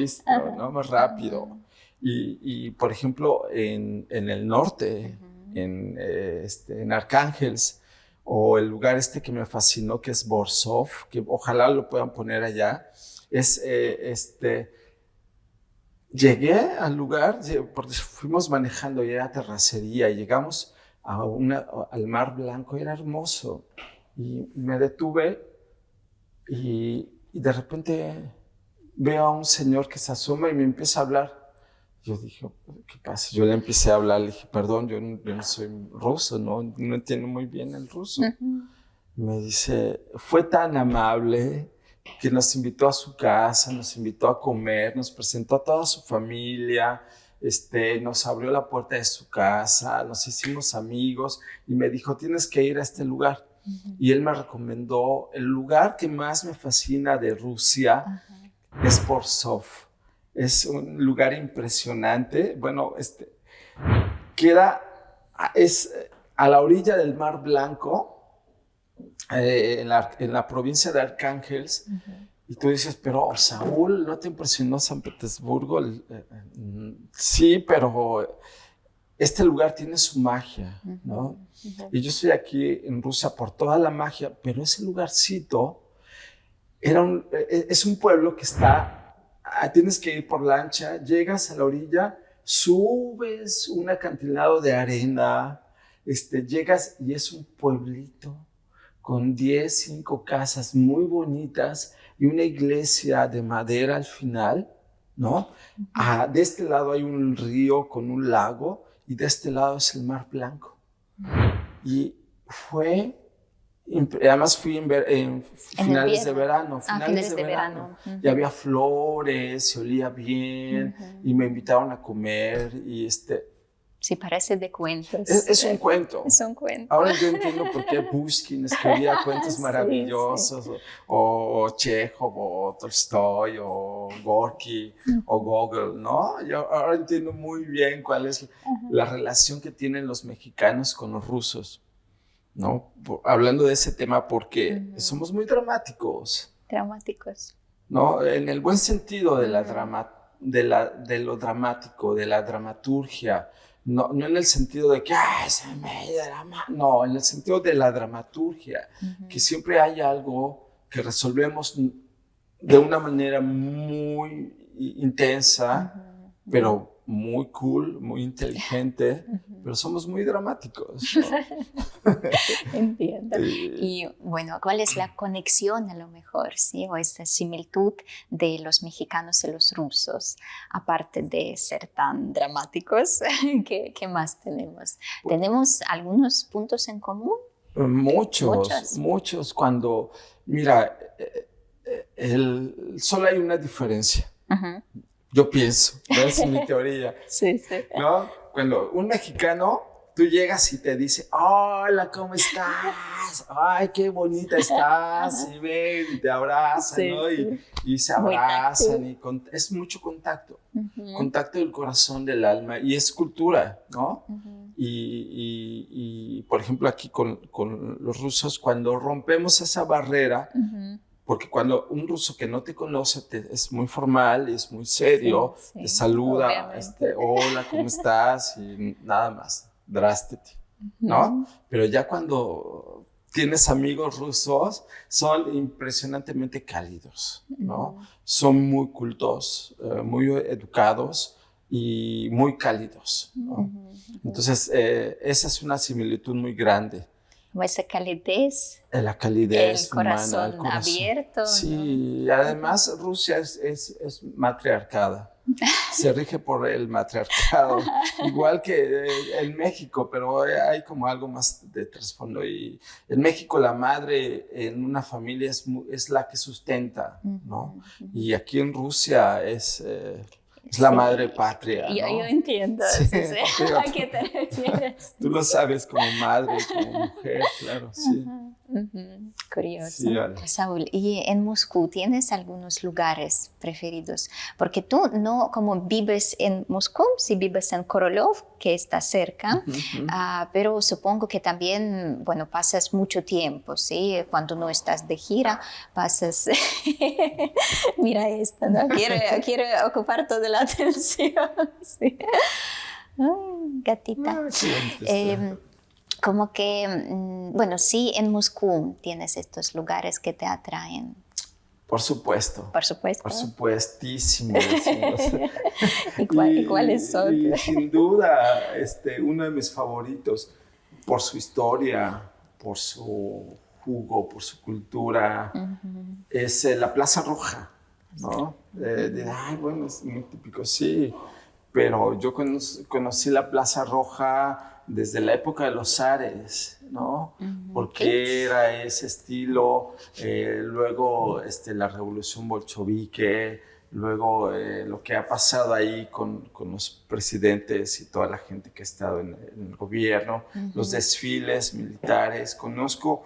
S2: ¿no? Más rápido. Y, por ejemplo, en el norte, en Arcángels, o el lugar que me fascinó, que es Borsov, que ojalá lo puedan poner allá, llegué al lugar, porque fuimos manejando y era terracería, y llegamos al Mar Blanco, y era hermoso. Y me detuve y de repente veo a un señor que se asoma y me empieza a hablar. Yo dije, ¿qué pasa? Yo le empecé a hablar, le dije, perdón, yo no soy ruso, no entiendo muy bien el ruso. Me dice, fue tan amable que nos invitó a su casa, nos invitó a comer, nos presentó a toda su familia, nos abrió la puerta de su casa, nos hicimos amigos y me dijo, tienes que ir a este lugar. Y él me recomendó el lugar que más me fascina de Rusia, es Borsov. Es un lugar impresionante. Bueno, es a la orilla del Mar Blanco, en la provincia de Arcángel. Y tú dices, pero Saúl, ¿no te impresionó San Petersburgo? Sí, pero este lugar tiene su magia, ¿no? Y yo estoy aquí en Rusia por toda la magia, pero ese lugarcito es un pueblo que tienes que ir por lancha, llegas a la orilla, subes un acantilado de arena, llegas y es un pueblito con 5 casas muy bonitas y una iglesia de madera al final, ¿no? De este lado hay un río con un lago y de este lado es el Mar Blanco. Y además fui en finales de verano. Finales de verano. Y había flores, se olía bien y me invitaron a comer y
S1: Sí, parece de cuentos.
S2: Es un cuento.
S1: Es un cuento.
S2: Ahora yo entiendo por qué Pushkin escribía cuentos maravillosos, sí. O Chekhov, o Tolstoy, o Gorky, o Gogol, ¿no? Yo ahora entiendo muy bien cuál es la relación que tienen los mexicanos con los rusos, ¿no? Hablando de ese tema porque somos muy dramáticos.
S1: Dramáticos.
S2: ¿No? En el buen sentido de de lo dramático, de la dramaturgia. No en el sentido de que no, en el sentido de la dramaturgia, que siempre hay algo que resolvemos de una manera muy intensa, pero muy cool, muy inteligente, pero somos muy dramáticos, ¿no?
S1: Entiendo. Y bueno, ¿cuál es la conexión a lo mejor, sí? O esta similitud de los mexicanos y los rusos, aparte de ser tan dramáticos? ¿Qué más tenemos? ¿Tenemos algunos puntos en común?
S2: Muchos. Cuando, mira, solo hay una diferencia. Yo pienso, ¿no? Es mi teoría.
S1: Sí.
S2: ¿No? Cuando un mexicano, tú llegas y te dice, hola, ¿cómo estás? Ay, qué bonita estás. Y ven, y te abrazan, ¿no? Y se abrazan. Es mucho contacto. Contacto del corazón, del alma. Y es cultura, ¿no? Y por ejemplo, aquí con los rusos, cuando rompemos esa barrera, porque cuando un ruso que no te conoce es muy formal, es muy serio, te saluda, hola, ¿cómo estás? Y nada más, drástate, ¿no? Pero ya cuando tienes amigos rusos, son impresionantemente cálidos, ¿no? Son muy cultos, muy educados y muy cálidos, ¿no? Entonces, esa es una similitud muy grande.
S1: O esa calidez.
S2: La calidez
S1: el corazón
S2: humana,
S1: abierto.
S2: Sí, ¿no? Además Rusia es matriarcada. Se rige por el matriarcado, igual que en México, pero hay como algo más de trasfondo. Y en México la madre en una familia es la que sustenta, ¿no? Y aquí en Rusia es la madre patria, ¿no?
S1: Yo entiendo, sí. ¿A qué te refieres?
S2: Tú lo sabes como madre, como mujer, claro, sí.
S1: Curioso.
S2: Sí, vale.
S1: Saúl, ¿y en Moscú tienes algunos lugares preferidos? Porque tú no como vives en Moscú, sí vives en Korolev, que está cerca, pero supongo que también, bueno, pasas mucho tiempo, ¿sí? Cuando no estás de gira, pasas... Mira esto, ¿no? Quiere ocupar toda la atención. Sí. Gatita. Como que, bueno, sí, en Moscú tienes estos lugares que te atraen.
S2: Por supuesto.
S1: Por supuesto.
S2: Por supuestísimo.
S1: ¿Y cuáles son?
S2: Y sin duda, uno de mis favoritos, por su historia, por su jugo, por su cultura, es la Plaza Roja, ¿no? Bueno, es muy típico, sí. Pero yo conocí la Plaza Roja desde la época de los zares, ¿no? por qué era ese estilo, luego la revolución bolchevique, luego lo que ha pasado ahí con los presidentes y toda la gente que ha estado en el gobierno, los desfiles militares. Conozco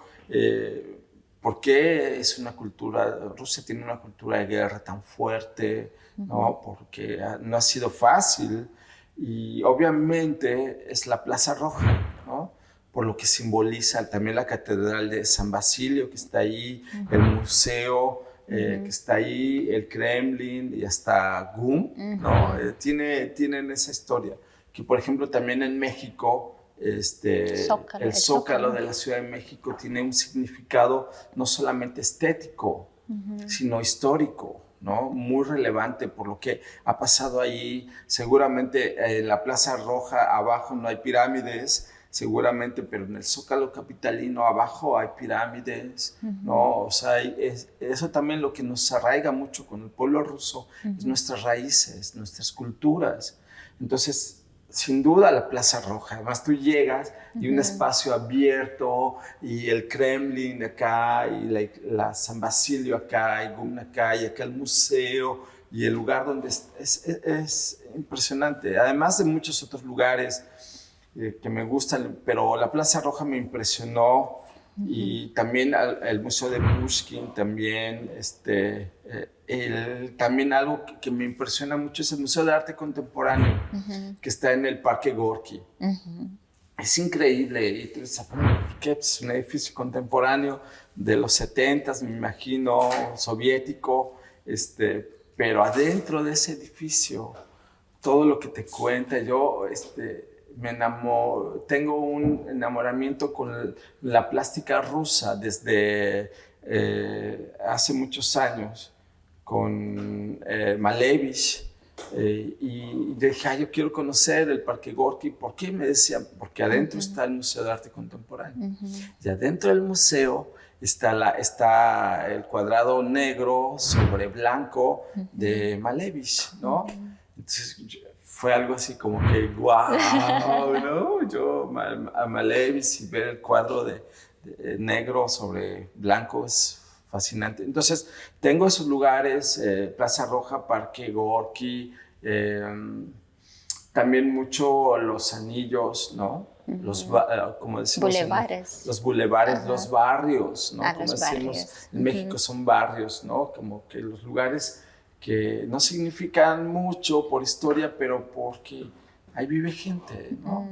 S2: por qué es una cultura, Rusia tiene una cultura de guerra tan fuerte, ¿no? Porque no ha sido fácil y obviamente es la Plaza Roja, ¿no? Por lo que simboliza también la Catedral de San Basilio que está ahí, el museo que está ahí, el Kremlin y hasta GUM, ¿no? Tienen esa historia. Que por ejemplo también en México, el Zócalo de la Ciudad de México tiene un significado no solamente estético, sino histórico, ¿no? Muy relevante por lo que ha pasado ahí. Seguramente en la Plaza Roja abajo no hay pirámides, seguramente, pero en el Zócalo capitalino abajo hay pirámides, ¿no? O sea, eso también lo que nos arraiga mucho con el pueblo ruso es nuestras raíces, nuestras culturas. Entonces, sin duda la Plaza Roja, además tú llegas y un espacio abierto y el Kremlin de acá y la San Basilio acá y GUM acá y acá el museo y el lugar donde es impresionante, además de muchos otros lugares que me gustan, pero la Plaza Roja me impresionó y también el Museo de Pushkin, también, también algo que me impresiona mucho es el Museo de Arte Contemporáneo, que está en el Parque Gorki. Es increíble, y tú dices, ¿por qué? Es un edificio contemporáneo de los 70s, me imagino, soviético, pero adentro de ese edificio, todo lo que te cuenta, yo tengo un enamoramiento con la plástica rusa desde hace muchos años, con Malevich, y dije, yo quiero conocer el Parque Gorki. ¿Por qué? Me decían, porque adentro está el Museo de Arte Contemporáneo. Y adentro del museo está el cuadrado negro sobre blanco de Malevich, ¿no? Entonces, fue algo así como que, wow, ¿no? Yo a Malevich y ver el cuadro de negro sobre blanco es fascinante. Entonces, tengo esos lugares, Plaza Roja, Parque Gorki, también mucho los anillos, ¿no? Como decimos,
S1: bulevares.
S2: Los bulevares, los barrios, ¿no? Como
S1: los
S2: decimos,
S1: barrios.
S2: en México son barrios, ¿no? Como que los lugares que no significan mucho por historia, pero porque ahí vive gente, ¿no?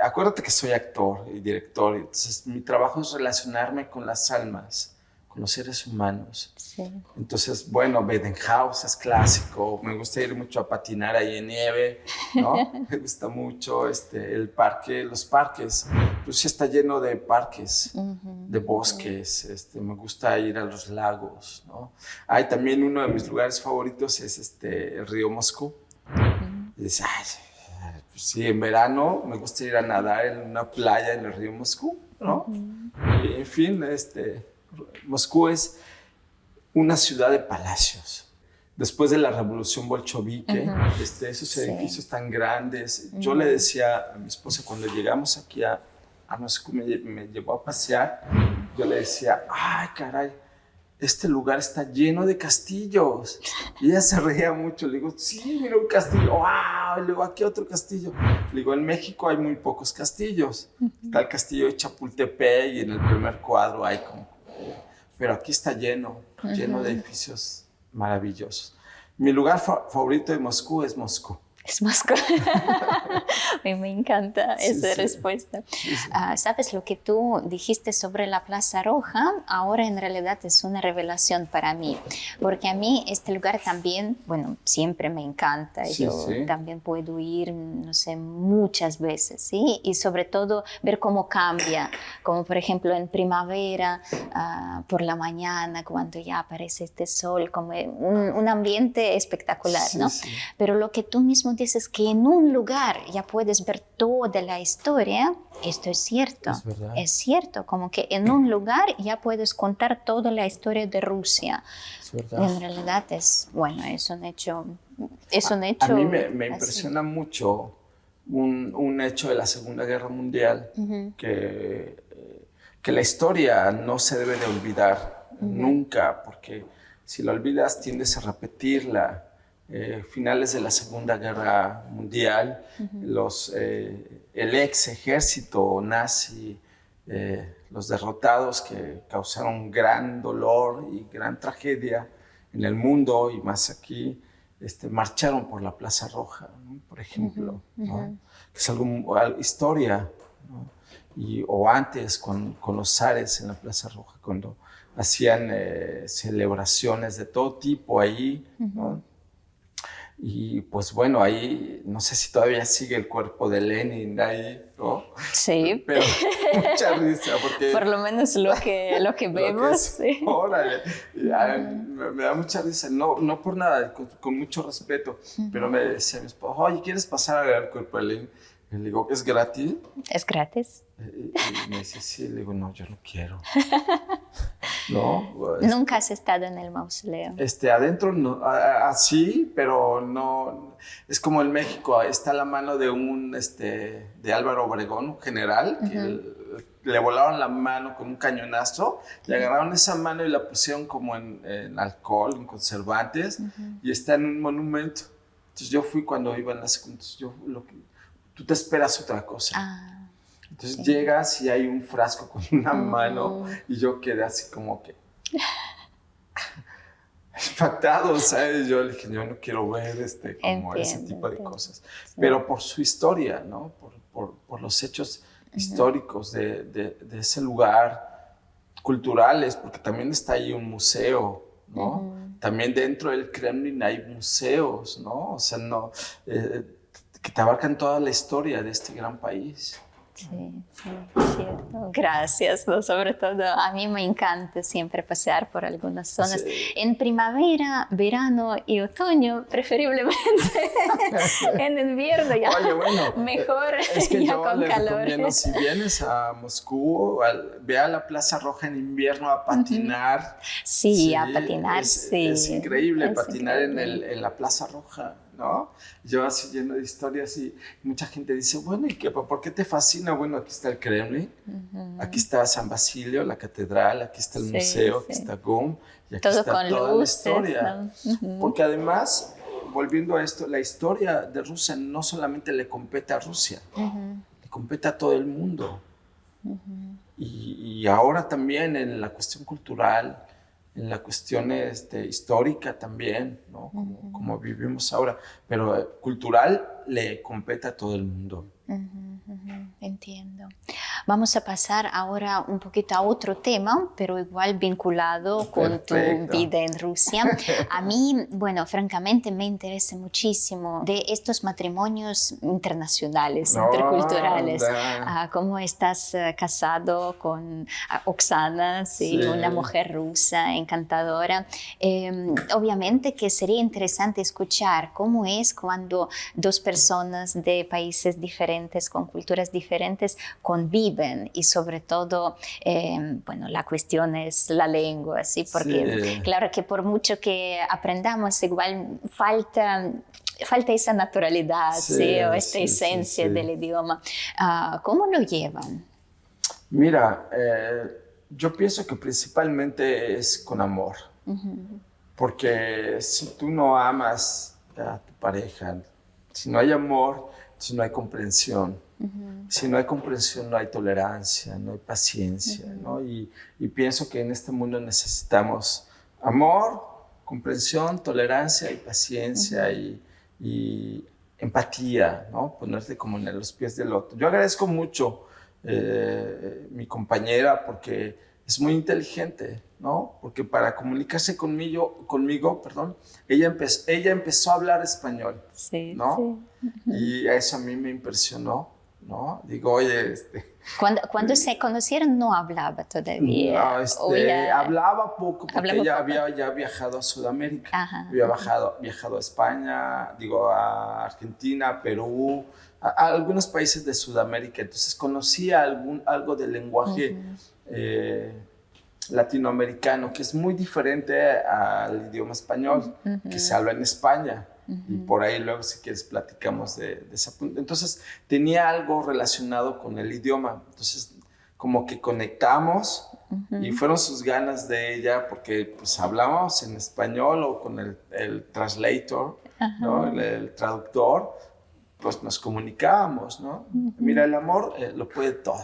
S2: Acuérdate que soy actor y director, entonces mi trabajo es relacionarme con las almas, con los seres humanos.
S1: Sí.
S2: Entonces, bueno, Badenhaus es clásico, me gusta ir mucho a patinar ahí en nieve, ¿no? Me gusta mucho el parque, los parques. Rusia está lleno de parques, de bosques, me gusta ir a los lagos, ¿no? Hay también uno de mis lugares favoritos es el río Moscú. Y dices, pues sí, en verano me gusta ir a nadar en una playa en el río Moscú, ¿no? Y, en fin, Moscú es una ciudad de palacios. Después de la revolución bolchevique, esos edificios tan grandes. Yo le decía a mi esposa cuando llegamos aquí a Moscú, me llevó a pasear, yo le decía, ay, caray, este lugar está lleno de castillos. Y ella se reía mucho. Le digo, sí, mira un castillo. ¡Wow! Le digo, aquí otro castillo. Le digo, en México hay muy pocos castillos. Está el castillo de Chapultepec y en el primer cuadro hay como... Pero aquí está lleno de edificios maravillosos. Mi lugar favorito de Moscú es Moscú.
S1: Es Moscú. Me encanta esa respuesta. Sí. Sabes, lo que tú dijiste sobre la Plaza Roja, ahora en realidad es una revelación para mí, porque a mí este lugar también, bueno, siempre me encanta. Yo también puedo ir, no sé, muchas veces, ¿sí? Y sobre todo ver cómo cambia, como por ejemplo en primavera, por la mañana, cuando ya aparece este sol, como un ambiente espectacular, ¿no? Sí. Pero lo que tú mismo dices que en un lugar ya puedes ver toda la historia, esto es cierto. Es cierto, como que en un lugar ya puedes contar toda la historia de Rusia. En realidad es un hecho. A
S2: mí me impresiona mucho un hecho de la Segunda Guerra Mundial que que la historia no se debe de olvidar nunca, porque si la olvidas tiendes a repetirla. Finales de la Segunda Guerra Mundial, el ex ejército nazi, los derrotados que causaron gran dolor y gran tragedia en el mundo y más aquí, marcharon por la Plaza Roja, ¿no? Por ejemplo, ¿no? Que es algo historia, ¿no? O antes con los zares en la Plaza Roja, cuando hacían celebraciones de todo tipo ahí, ¿no? Y pues bueno, ahí no sé si todavía sigue el cuerpo de Lenin ahí, ¿no?
S1: Sí.
S2: Pero mucha risa porque...
S1: Por lo menos lo que vemos. Sí.
S2: Órale, me da mucha risa, no por nada, con mucho respeto, pero me decía mi esposo, oye, ¿quieres pasar a ver el cuerpo de Lenin? Y le digo, ¿es gratis?
S1: ¿Es gratis?
S2: Y me dice, sí, le digo, no, yo no quiero. ¿No?
S1: ¿Nunca has estado en el mausoleo?
S2: Adentro no, así, pero no. Es como en México, está la mano de de Álvaro Obregón, un general, que le volaron la mano con un cañonazo, le agarraron esa mano y la pusieron como en alcohol, en conservantes, y está en un monumento. Entonces yo fui cuando iba en la secundaria, tú te esperas otra cosa. Entonces llegas y hay un frasco con una mano y yo quedé así como que impactado, ¿sabes? Yo le dije, yo no quiero ver como ese tipo de cosas. Sí. Pero por su historia, ¿no? Por los hechos históricos de ese lugar, culturales, porque también está ahí un museo, ¿no? También dentro del Kremlin hay museos, ¿no? O sea, que te abarcan toda la historia de este gran país.
S1: Sí, cierto. Gracias, ¿no? Sobre todo a mí me encanta siempre pasear por algunas zonas. Sí. En primavera, verano y otoño, preferiblemente. En invierno ya.
S2: Oye, bueno,
S1: mejor
S2: es que
S1: ya
S2: yo
S1: con
S2: le
S1: calor.
S2: recomiendo, si vienes a Moscú, ve a la Plaza Roja en invierno a patinar.
S1: Sí, a patinar, sí.
S2: Es increíble patinar en la Plaza Roja, ¿no? Yo así lleno de historias y mucha gente dice, bueno, ¿y por qué te fascina? Bueno, aquí está el Kremlin, aquí está San Basilio, la catedral, aquí está el museo, aquí está GUM, y aquí
S1: todo
S2: está
S1: con
S2: toda
S1: luces,
S2: la historia. ¿No? Porque además, volviendo a esto, la historia de Rusia no solamente le compete a Rusia, le compete a todo el mundo. Y ahora también en la cuestión cultural, en la cuestión histórica también, ¿no? Como vivimos ahora, pero cultural le compete a todo el mundo.
S1: Entiendo. Vamos a pasar ahora un poquito a otro tema, pero igual vinculado con tu vida en Rusia. A mí, bueno, francamente me interesa muchísimo de estos matrimonios internacionales, interculturales. Cómo estás casado con Oksana, ¿sí? Una mujer rusa encantadora. Obviamente que sería interesante escuchar cómo es cuando dos personas de países diferentes, con culturas diferentes, conviven y sobre todo, bueno, la cuestión es la lengua, ¿sí? Porque claro que por mucho que aprendamos, igual falta esa naturalidad, ¿sí? O esta esencia del idioma. ¿Cómo lo llevan?
S2: Mira, yo pienso que principalmente es con amor, porque si tú no amas a tu pareja, si no hay amor, entonces no hay comprensión. Si no hay comprensión, no hay tolerancia, no hay paciencia, ¿no? Y pienso que en este mundo necesitamos amor, comprensión, tolerancia y paciencia y empatía, ¿no? Ponerte como en los pies del otro. Yo agradezco mucho mi compañera porque es muy inteligente, ¿no? Porque para comunicarse conmigo, ella empezó a hablar español, ¿no? Y eso a mí me impresionó, ¿no? Digo, oye,
S1: Cuando se conocieron no hablaba todavía.
S2: No, hablaba poco porque ella había viajado a Sudamérica. Había viajado a España, a Argentina, a Perú, a algunos países de Sudamérica. Entonces conocía algo del lenguaje latinoamericano, que es muy diferente al idioma español, que se habla en España. Y por ahí luego, si quieres, platicamos de ese punto. Entonces, tenía algo relacionado con el idioma. Entonces, como que conectamos y fueron sus ganas de ella porque pues hablábamos en español o con el translator, ¿no? El traductor, pues nos comunicábamos, ¿no? Mira, el amor lo puede todo,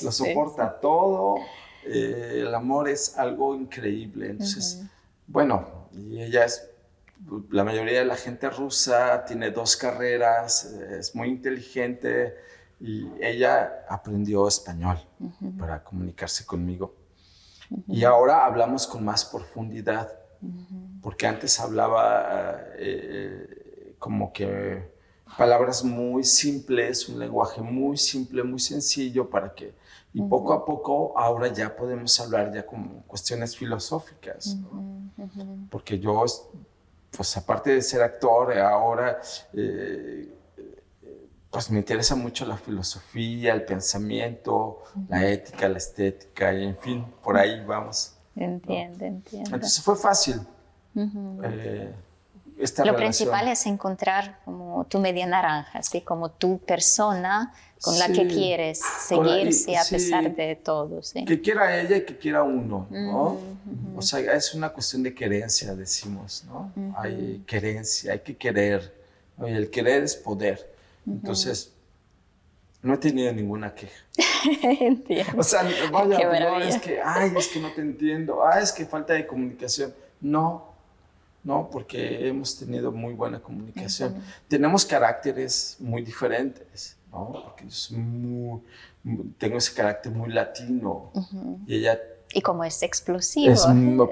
S2: lo soporta todo, el amor es algo increíble. Entonces, bueno, y ella es, la mayoría de la gente rusa tiene 2 carreras, es muy inteligente y ella aprendió español para comunicarse conmigo. Y ahora hablamos con más profundidad, porque antes hablaba como que palabras muy simples, un lenguaje muy simple, muy sencillo y poco a poco ahora ya podemos hablar ya como cuestiones filosóficas, ¿no? Porque yo, pues aparte de ser actor, ahora pues me interesa mucho la filosofía, el pensamiento, la ética, la estética, y en fin, por ahí vamos.
S1: Entiendo.
S2: Entonces fue fácil. Esta
S1: Lo
S2: relación.
S1: principal es encontrar como tu media naranja, ¿sí? Como tu persona con la que quieres seguirse a pesar de todo. ¿Sí?
S2: Que quiera ella y que quiera uno, ¿no? O sea, es una cuestión de querencia, decimos, ¿no? Hay querencia, hay que querer, ¿no? Y el querer es poder. Entonces, no he tenido ninguna queja.
S1: Entiendo.
S2: O sea, vaya, no, es que no te entiendo, es que falta de comunicación. No, porque hemos tenido muy buena comunicación. Tenemos caracteres muy diferentes, ¿no? Porque yo tengo ese carácter muy latino y ella...
S1: Y como es explosivo.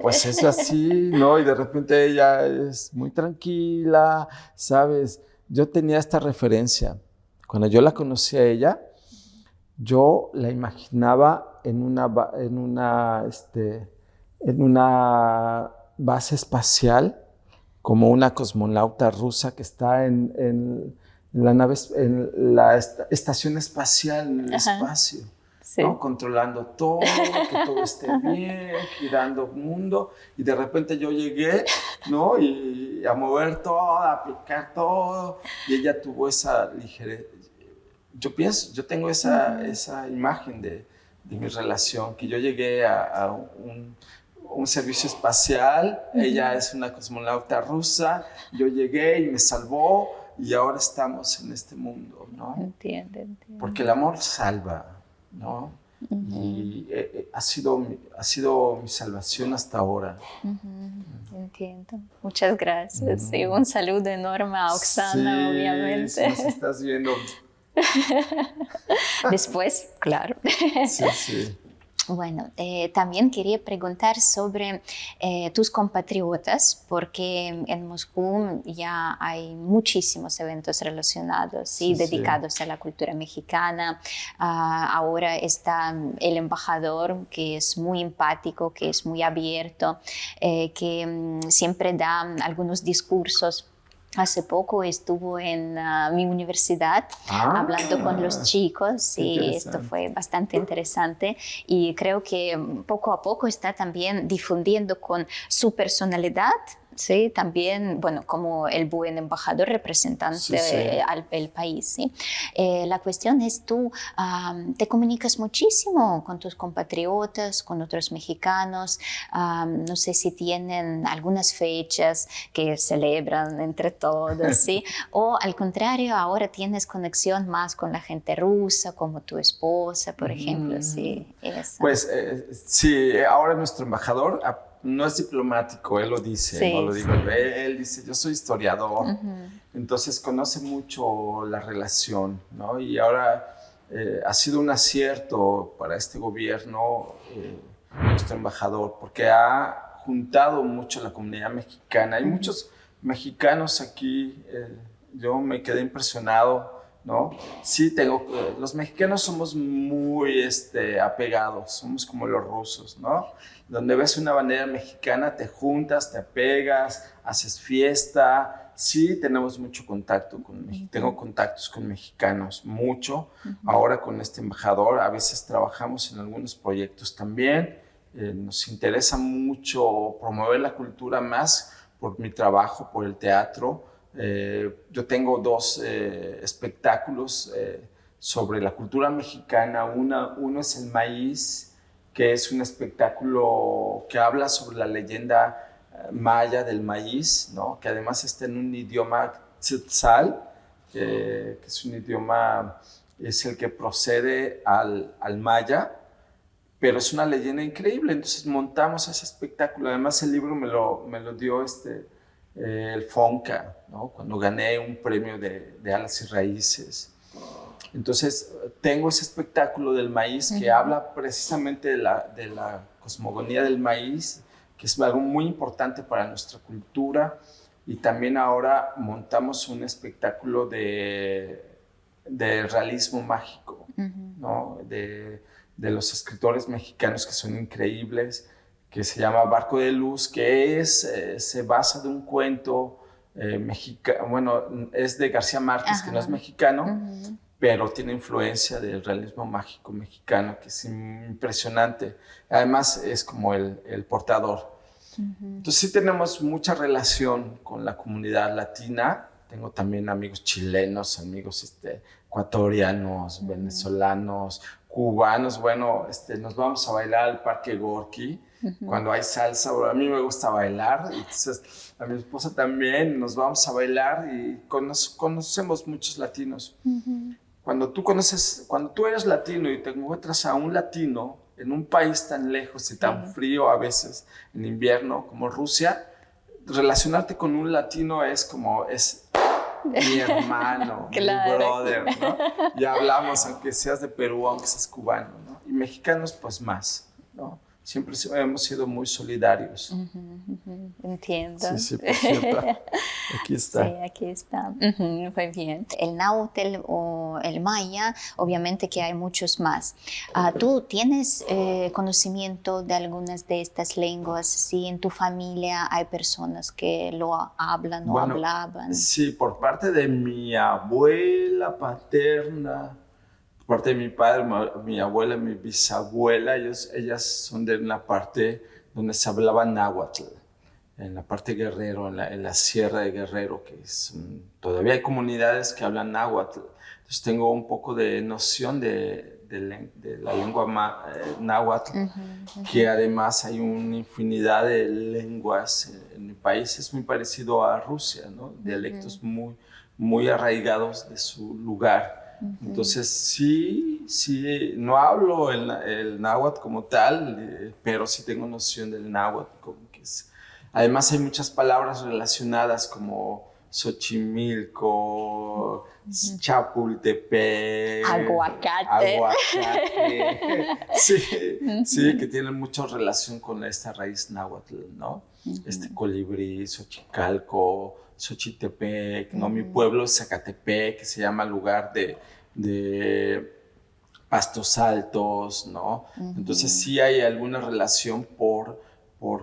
S2: Pues es así, ¿no? Y de repente ella es muy tranquila, ¿sabes? Yo tenía esta referencia. Cuando yo la conocí a ella, yo la imaginaba en una base espacial, como una cosmonauta rusa que está en la nave, en la estación espacial, en el espacio, ¿no? Controlando todo, que todo esté bien, girando el mundo, y de repente yo llegué, ¿no? Y a mover todo, a aplicar todo, y ella tuvo esa ligereza. Yo tengo esa imagen de mi relación, que yo llegué a un servicio espacial, ella es una cosmonauta rusa, yo llegué y me salvó y ahora estamos en este mundo, ¿no?
S1: Entiendo.
S2: Porque el amor salva, ¿no? Y ha sido mi salvación hasta ahora.
S1: Entiendo. Muchas gracias. Y un saludo enorme a Oksana, obviamente.
S2: Si nos estás viendo.
S1: Después, claro.
S2: Sí.
S1: Bueno, también quería preguntar sobre tus compatriotas, porque en Moscú ya hay muchísimos eventos relacionados y dedicados a la cultura mexicana. Ahora está el embajador, que es muy empático, que es muy abierto, que siempre da algunos discursos. Hace poco estuvo en mi universidad hablando con los chicos y esto fue bastante interesante y creo que poco a poco está también difundiendo con su personalidad. Sí, también, bueno, como el buen embajador representante al país. ¿Sí? La cuestión es, tú te comunicas muchísimo con tus compatriotas, con otros mexicanos. No sé si tienen algunas fechas que celebran entre todos, ¿sí? O al contrario, ahora tienes conexión más con la gente rusa, como tu esposa, por ejemplo. Sí,
S2: pues sí, ahora nuestro embajador no es diplomático, él lo dice, no lo digo yo. Él dice, yo soy historiador, entonces conoce mucho la relación, ¿no? Y ahora ha sido un acierto para este gobierno, nuestro embajador, porque ha juntado mucho a la comunidad mexicana. Hay muchos mexicanos aquí, yo me quedé impresionado, ¿no? Sí, los mexicanos somos muy apegados, somos como los rusos, ¿no? Donde ves una bandera mexicana, te juntas, te apegas, haces fiesta. Sí, tenemos mucho contacto tengo contactos con mexicanos, mucho. Ahora con este embajador, a veces trabajamos en algunos proyectos también. Nos interesa mucho promover la cultura más por mi trabajo, por el teatro. Yo tengo 2 espectáculos sobre la cultura mexicana. Uno es el maíz, que es un espectáculo que habla sobre la leyenda maya del maíz, ¿no? Que además está en un idioma tzotzal, que es un idioma, es el que procede al maya, pero es una leyenda increíble. Entonces montamos ese espectáculo. Además el libro me lo dio el Fonca, ¿no? Cuando gané un premio de Alas y Raíces. Entonces tengo ese espectáculo del maíz que habla precisamente de la cosmogonía del maíz, que es algo muy importante para nuestra cultura. Y también ahora montamos un espectáculo de realismo mágico, ¿no? De los escritores mexicanos que son increíbles, que se llama Barco de Luz, que se basa de un cuento mexicano, bueno, es de García Márquez, que no es mexicano, pero tiene influencia del realismo mágico mexicano, que es impresionante. Además, es como el portador. Entonces, sí tenemos mucha relación con la comunidad latina. Tengo también amigos chilenos, amigos ecuatorianos, venezolanos, cubanos. Bueno, nos vamos a bailar al Parque Gorky cuando hay salsa. A mí me gusta bailar, entonces a mi esposa también. Nos vamos a bailar y conocemos muchos latinos. Cuando tú eres latino y te encuentras a un latino en un país tan lejos y tan frío a veces en invierno como Rusia, relacionarte con un latino es mi hermano, claro, mi brother, ¿no? Ya hablamos, aunque seas de Perú, aunque seas cubano, ¿no? Y mexicanos, pues más, ¿no? Siempre hemos sido muy solidarios.
S1: Entiendo.
S2: Sí, por cierto. Aquí está.
S1: Sí, aquí está. Muy bien. El náhuatl o el maya, obviamente que hay muchos más. ¿Tú tienes conocimiento de algunas de estas lenguas? ¿Sí, en tu familia hay personas que lo hablan o hablaban?
S2: Sí, por parte de mi abuela paterna, por parte de mi padre, mi abuela, mi bisabuela, ellas son de una parte donde se hablaba náhuatl, en la parte Guerrero, en la sierra de Guerrero, que todavía hay comunidades que hablan náhuatl. Entonces tengo un poco de noción de la lengua náhuatl, que además hay una infinidad de lenguas en mi país. Es muy parecido a Rusia, ¿no? Dialectos muy, muy arraigados de su lugar. Entonces sí, no hablo el náhuatl como tal, pero sí tengo noción del náhuatl. Además hay muchas palabras relacionadas como Xochimilco, Chapultepec,
S1: aguacate.
S2: Sí, que tienen mucha relación con esta raíz náhuatl, ¿no? Colibrí, Xochicalco, Xochitepec, ¿no? Mi pueblo es Zacatepec, que se llama lugar de pastos altos, ¿no? Entonces sí hay alguna relación por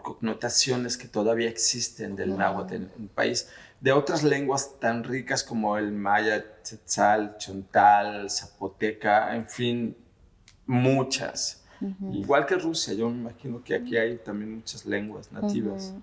S2: connotaciones que todavía existen del náhuatl en el país. De otras lenguas tan ricas como el maya, tzotzal, chontal, zapoteca, en fin, muchas. Igual que Rusia, yo me imagino que aquí hay también muchas lenguas nativas.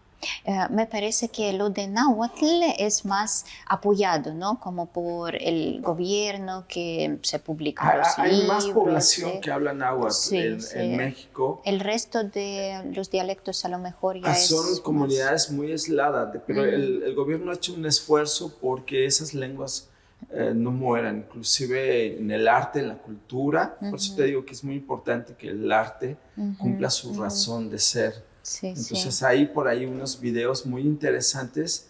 S1: Me parece que lo de náhuatl es más apoyado, ¿no? Como por el gobierno, que se publican los libros.
S2: Hay más población que habla náhuatl en México.
S1: El resto de los dialectos a lo mejor ya
S2: son comunidades muy aisladas, pero el gobierno ha hecho un esfuerzo porque esas lenguas no mueran, inclusive en el arte, en la cultura. Por eso te digo que es muy importante que el arte cumpla su razón de ser. Entonces hay por ahí unos videos muy interesantes,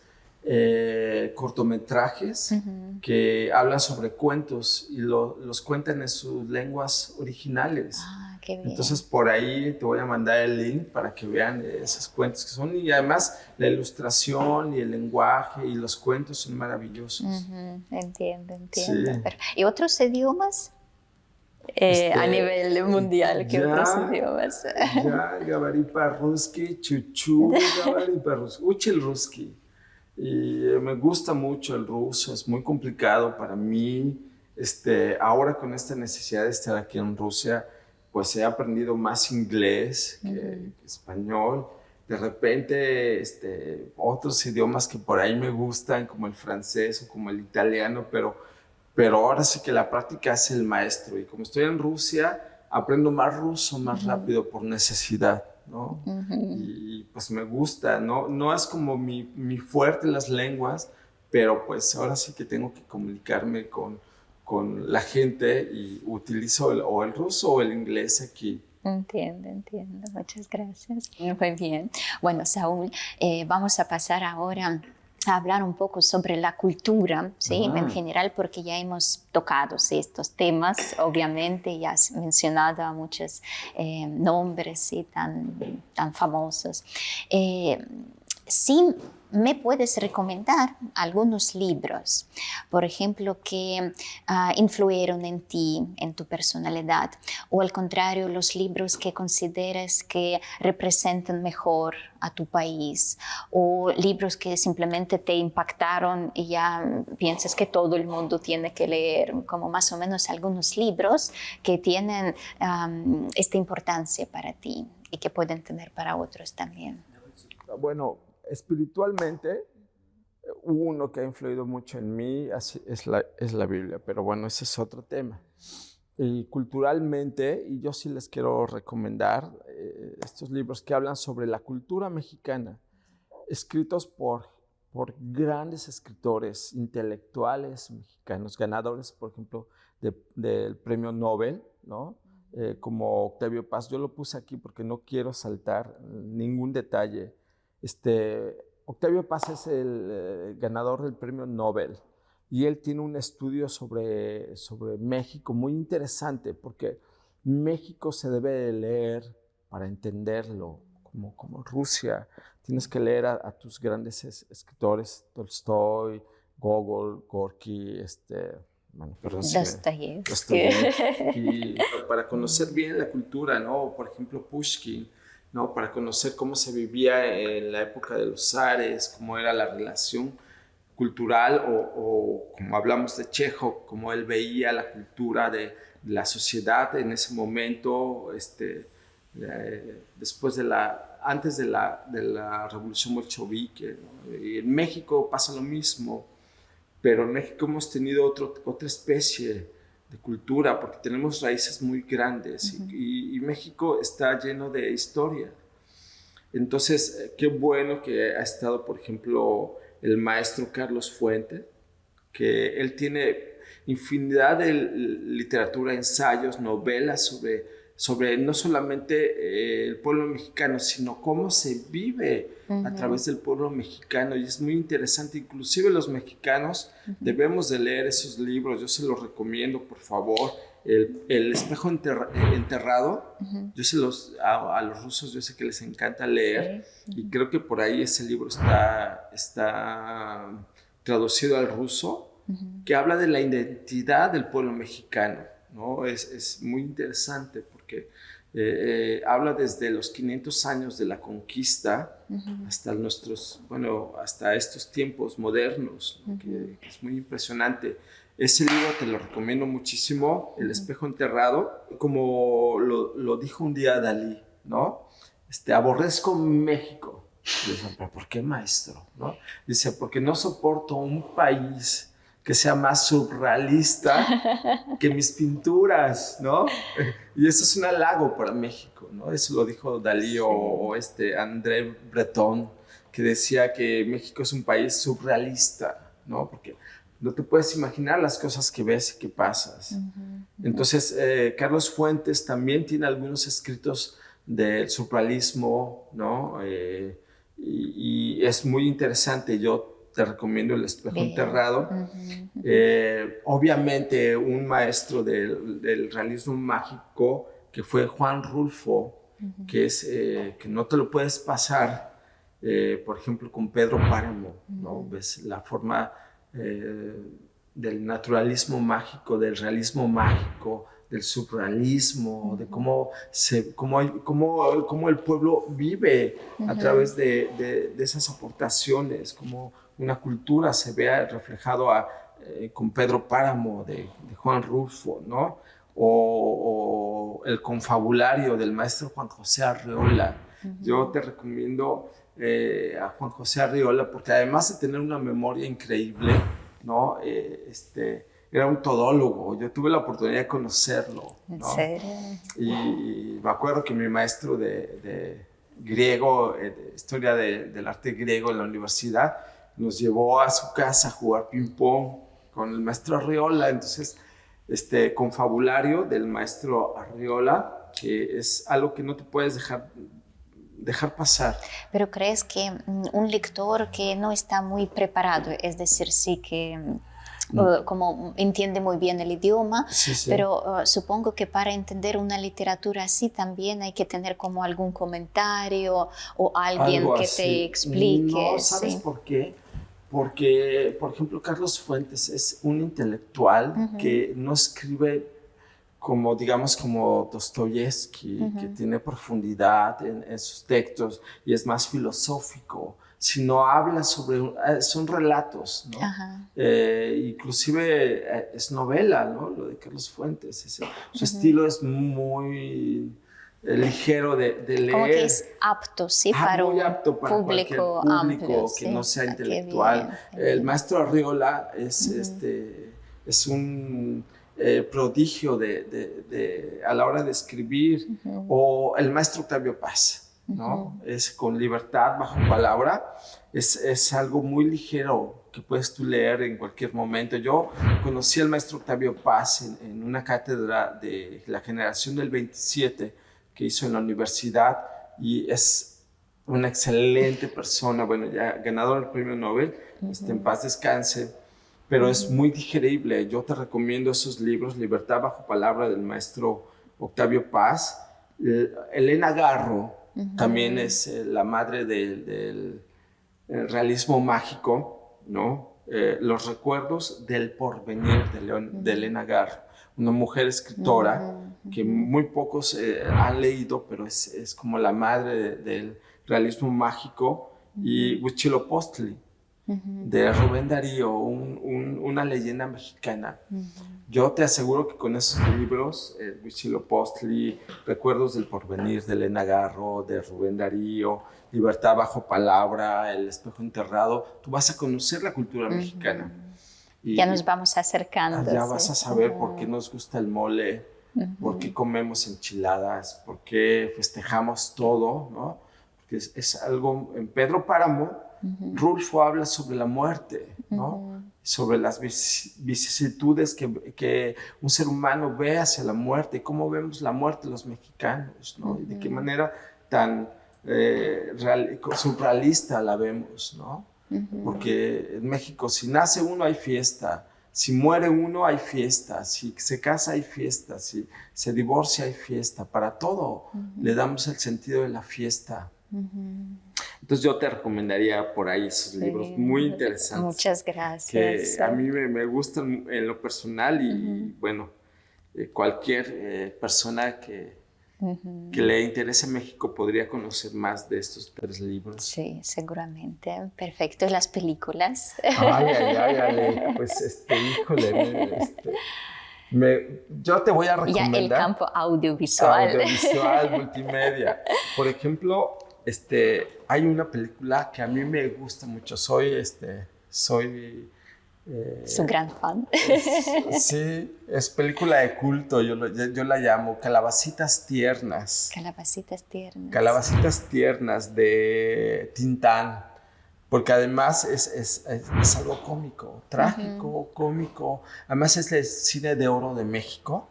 S2: cortometrajes que hablan sobre cuentos y los cuentan en sus lenguas originales.
S1: Qué bien.
S2: Entonces por ahí te voy a mandar el link para que vean esos cuentos que son, y además la ilustración y el lenguaje y los cuentos son maravillosos.
S1: Entiendo.
S2: Sí.
S1: ¿Y otros idiomas? A nivel mundial, ¿qué otros idiomas?
S2: Ya, Gabaripa Ruski, Chuchu, Gabaripa Ruski, Uchel Ruski. Y me gusta mucho el ruso, es muy complicado para mí. Ahora con esta necesidad de estar aquí en Rusia, pues he aprendido más inglés que español. De repente, otros idiomas que por ahí me gustan, como el francés o como el italiano, pero pero ahora sí que la práctica es el maestro. Y como estoy en Rusia, aprendo más ruso más rápido por necesidad, ¿no? Y pues me gusta, ¿no? No es como mi fuerte las lenguas, pero pues ahora sí que tengo que comunicarme con la gente y utilizo o el ruso o el inglés aquí.
S1: Entiendo. Muchas gracias. Muy bien. Bueno, Saúl, vamos a pasar ahora a hablar un poco sobre la cultura, ¿sí? En general, porque ya hemos tocado, ¿sí?, estos temas. Obviamente, ya has mencionado a muchos nombres, ¿sí?, tan famosos. Sí, me puedes recomendar algunos libros, por ejemplo, que influyeron en ti, en tu personalidad, o al contrario, los libros que consideres que representan mejor a tu país, o libros que simplemente te impactaron y ya piensas que todo el mundo tiene que leer, como más o menos algunos libros que tienen esta importancia para ti y que pueden tener para otros también.
S2: Bueno, espiritualmente, uno que ha influido mucho en mí es la Biblia, pero bueno, ese es otro tema. Y culturalmente, y yo sí les quiero recomendar estos libros que hablan sobre la cultura mexicana, escritos por grandes escritores intelectuales mexicanos, ganadores, por ejemplo, del premio Nobel, ¿no? Como Octavio Paz. Yo lo puse aquí porque no quiero saltar ningún detalle. Octavio Paz es el ganador del premio Nobel y él tiene un estudio sobre México muy interesante, porque México se debe de leer para entenderlo, como Rusia. Tienes que leer a tus grandes escritores, Tolstoy, Gogol, Gorky, bueno, perdón,
S1: Dostoyevsky.
S2: Y para conocer bien la cultura, ¿no? Por ejemplo, Pushkin, ¿no? Para conocer cómo se vivía en la época de los zares, cómo era la relación cultural, o como hablamos de Chekhov, cómo él veía la cultura de la sociedad en ese momento, después antes de la revolución bolchevique, ¿no? Y en México pasa lo mismo, pero en México hemos tenido otra especie de cultura, porque tenemos raíces muy grandes, y México está lleno de historia. Entonces, qué bueno que ha estado, por ejemplo, el maestro Carlos Fuentes, que él tiene infinidad de literatura, ensayos, novelas sobre no solamente el pueblo mexicano, sino cómo se vive a través del pueblo mexicano, y es muy interesante. Inclusive los mexicanos debemos de leer esos libros. Yo se los recomiendo, por favor. El espejo enterrado, a los rusos yo sé que les encanta leer, y creo que por ahí ese libro está traducido al ruso, que habla de la identidad del pueblo mexicano, ¿no? Es muy interesante porque habla desde los 500 años de la conquista hasta estos tiempos modernos, ¿no? Que es muy impresionante. Ese libro te lo recomiendo muchísimo, El espejo enterrado. Como lo dijo un día Dalí, ¿no? Aborrezco México. Y dice, ¿pero por qué, maestro? ¿No? Dice, porque no soporto un país que sea más surrealista que mis pinturas, ¿no? Y eso es un halago para México, ¿no? Eso lo dijo Dalí, sí. o André Breton, que decía que México es un país surrealista, ¿no? Porque no te puedes imaginar las cosas que ves y que pasas. Entonces, Carlos Fuentes también tiene algunos escritos del surrealismo, ¿no? Y es muy interesante. Yo te recomiendo El espejo enterrado. Obviamente, un maestro del realismo mágico, que fue Juan Rulfo, que no te lo puedes pasar, por ejemplo, con Pedro Páramo, ¿no? Ves la forma del naturalismo mágico, del realismo mágico, del surrealismo, de cómo el pueblo vive a través de esas aportaciones, cómo una cultura se vea reflejado con Pedro Páramo de Juan Rulfo, ¿no? O el confabulario del maestro Juan José Arreola. Yo te recomiendo a Juan José Arreola, porque además de tener una memoria increíble, ¿no? era un todólogo. Yo tuve la oportunidad de conocerlo, ¿no?
S1: ¿En serio?
S2: Y me acuerdo que mi maestro de griego, de historia del arte griego en la universidad, nos llevó a su casa a jugar ping-pong con el maestro Arriola. Entonces, confabulario del maestro Arriola, que es algo que no te puedes dejar pasar.
S1: Pero ¿crees que un lector que no está muy preparado, es decir, sí que como entiende muy bien el idioma,
S2: sí.
S1: pero supongo que para entender una literatura así también hay que tener como algún comentario o alguien
S2: Algo
S1: que
S2: así.
S1: te explique?
S2: No, ¿sabes
S1: ¿sí?
S2: por qué? Porque, por ejemplo, Carlos Fuentes es un intelectual que no escribe como, digamos, como Dostoyevsky, que tiene profundidad en sus textos y es más filosófico, sino habla sobre, son relatos, ¿no? Inclusive es novela, ¿no? Lo de Carlos Fuentes. Su estilo es muy ligero de leer.
S1: Como que es apto, ¿sí? Para
S2: muy
S1: un
S2: apto para
S1: público
S2: amplio, que
S1: ¿sí?
S2: no sea intelectual.
S1: Qué bien.
S2: El maestro Arriola es un prodigio a la hora de escribir, o el maestro Octavio Paz, ¿no? Es con libertad bajo palabra, es algo muy ligero que puedes tú leer en cualquier momento. Yo conocí al maestro Octavio Paz en una cátedra de la generación del 27 que hizo en la universidad, y es una excelente persona, bueno, ya ganador del premio Nobel, en paz descanse, pero es muy digerible. Yo te recomiendo esos libros, Libertad bajo palabra del maestro Octavio Paz. Elena Garro también es la madre del realismo mágico, ¿no? Los recuerdos del porvenir de Elena Garro, una mujer escritora que muy pocos han leído, pero es como la madre del realismo mágico. Y Huitzilopochtli, de Rubén Darío, una leyenda mexicana. Yo te aseguro que con esos libros, Huitzilopochtli, Recuerdos del porvenir de Elena Garro, de Rubén Darío, Libertad bajo palabra, El espejo enterrado, tú vas a conocer la cultura mexicana. Y
S1: ya nos vamos acercando.
S2: Ya vas a saber por qué nos gusta el mole, por qué comemos enchiladas, por qué festejamos todo, ¿no? Porque es algo. En Pedro Páramo, Rulfo habla sobre la muerte, ¿no? Sobre las vicisitudes que un ser humano ve hacia la muerte, y cómo vemos la muerte los mexicanos, ¿no? Y de qué manera tan surrealista la vemos, ¿no? Porque en México, si nace uno hay fiesta, si muere uno hay fiesta, si se casa hay fiesta, si se divorcia hay fiesta, para todo le damos el sentido de la fiesta. Entonces yo te recomendaría por ahí esos libros muy interesantes.
S1: Muchas gracias.
S2: Que a mí me gustan en lo personal, y bueno, cualquier persona que le interese México podría conocer más de estos 3 libros.
S1: Sí, seguramente. Perfecto. ¿Y las películas?
S2: Ay, pues híjole, yo te voy a recomendar.
S1: Ya el campo audiovisual.
S2: Audiovisual, multimedia. Por ejemplo, hay una película que a mí me gusta mucho. Soy
S1: su gran fan.
S2: Sí, es película de culto, yo la llamo Calabacitas Tiernas.
S1: Calabacitas Tiernas.
S2: Calabacitas Tiernas, de Tintán, porque además es algo cómico, trágico, cómico. Además es el cine de oro de México,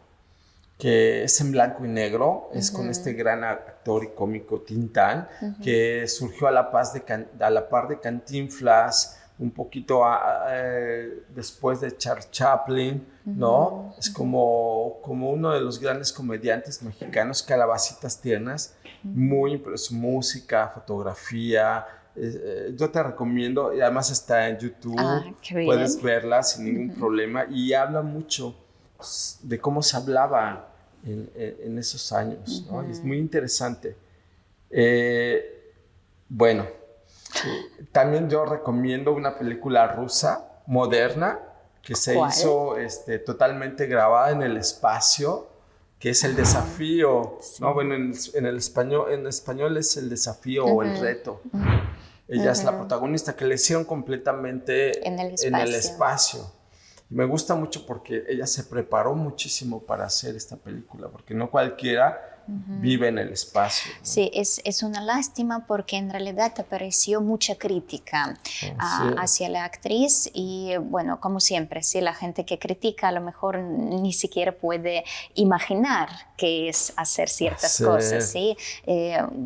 S2: que es en blanco y negro, es con este gran actor y cómico Tintán, que surgió a la par de Cantinflas, un poquito después de Charles Chaplin, ¿no? Es como uno de los grandes comediantes mexicanos. Calabacitas Tiernas, muy su música, fotografía. Yo te recomiendo, y además está en YouTube, puedes verla sin ningún problema, y habla mucho de cómo se hablaba en esos años, ¿no? Y es muy interesante. Bueno, también yo recomiendo una película rusa moderna que se hizo totalmente grabada en el espacio, que es El Desafío, ¿no? Bueno, en español es El Desafío o El Reto. Ella es la protagonista, que la hicieron completamente en el espacio. me gusta mucho porque ella se preparó muchísimo para hacer esta película, porque no cualquiera vive en el espacio, ¿no?
S1: Sí, es una lástima porque en realidad apareció mucha crítica hacia la actriz y bueno, como siempre, sí, la gente que critica a lo mejor ni siquiera puede imaginar qué es hacer ciertas cosas, ¿sí?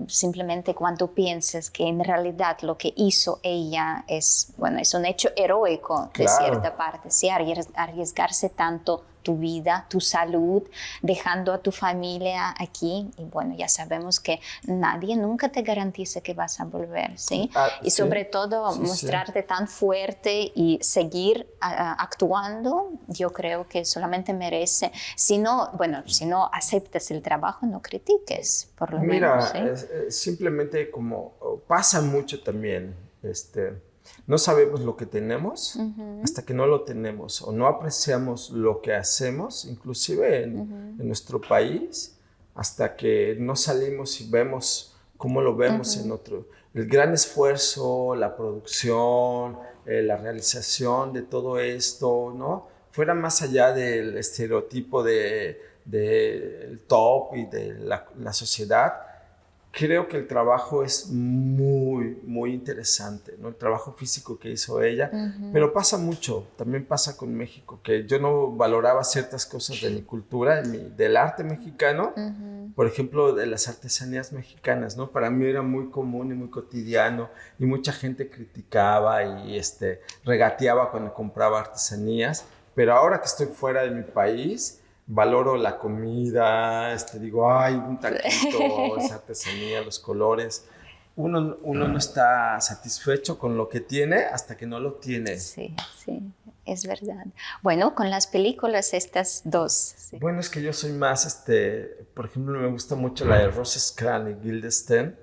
S1: Simplemente cuando piensas que en realidad lo que hizo ella es, bueno, es un hecho heroico de cierta parte, ¿sí? Arriesgarse tanto tu vida, tu salud, dejando a tu familia aquí. Y bueno, ya sabemos que nadie nunca te garantiza que vas a volver, ¿sí? Y sobre todo mostrarte tan fuerte y seguir actuando, yo creo que solamente merece. Si no aceptas el trabajo, no critiques, por lo menos.
S2: Mira, simplemente como pasa mucho también, no sabemos lo que tenemos hasta que no lo tenemos o no apreciamos lo que hacemos, inclusive en nuestro país, hasta que no salimos y vemos cómo lo vemos en otro. El gran esfuerzo, la producción, la realización de todo esto, ¿no? Fuera más allá del estereotipo del top y de la sociedad. Creo que el trabajo es muy, muy interesante, ¿no? El trabajo físico que hizo ella, pero pasa mucho, también pasa con México, que yo no valoraba ciertas cosas de mi cultura, del arte mexicano, por ejemplo, de las artesanías mexicanas, ¿no? Para mí era muy común y muy cotidiano, y mucha gente criticaba y regateaba cuando compraba artesanías, pero ahora que estoy fuera de mi país, valoro la comida, digo, ay, un taquito, esa artesanía, los colores. Uno no está satisfecho con lo que tiene hasta que no lo tiene.
S1: Sí, es verdad. Bueno, con las películas estas dos. Sí.
S2: Bueno, es que yo soy más, por ejemplo, me gusta mucho la de Rosencrantz y Guildenstern,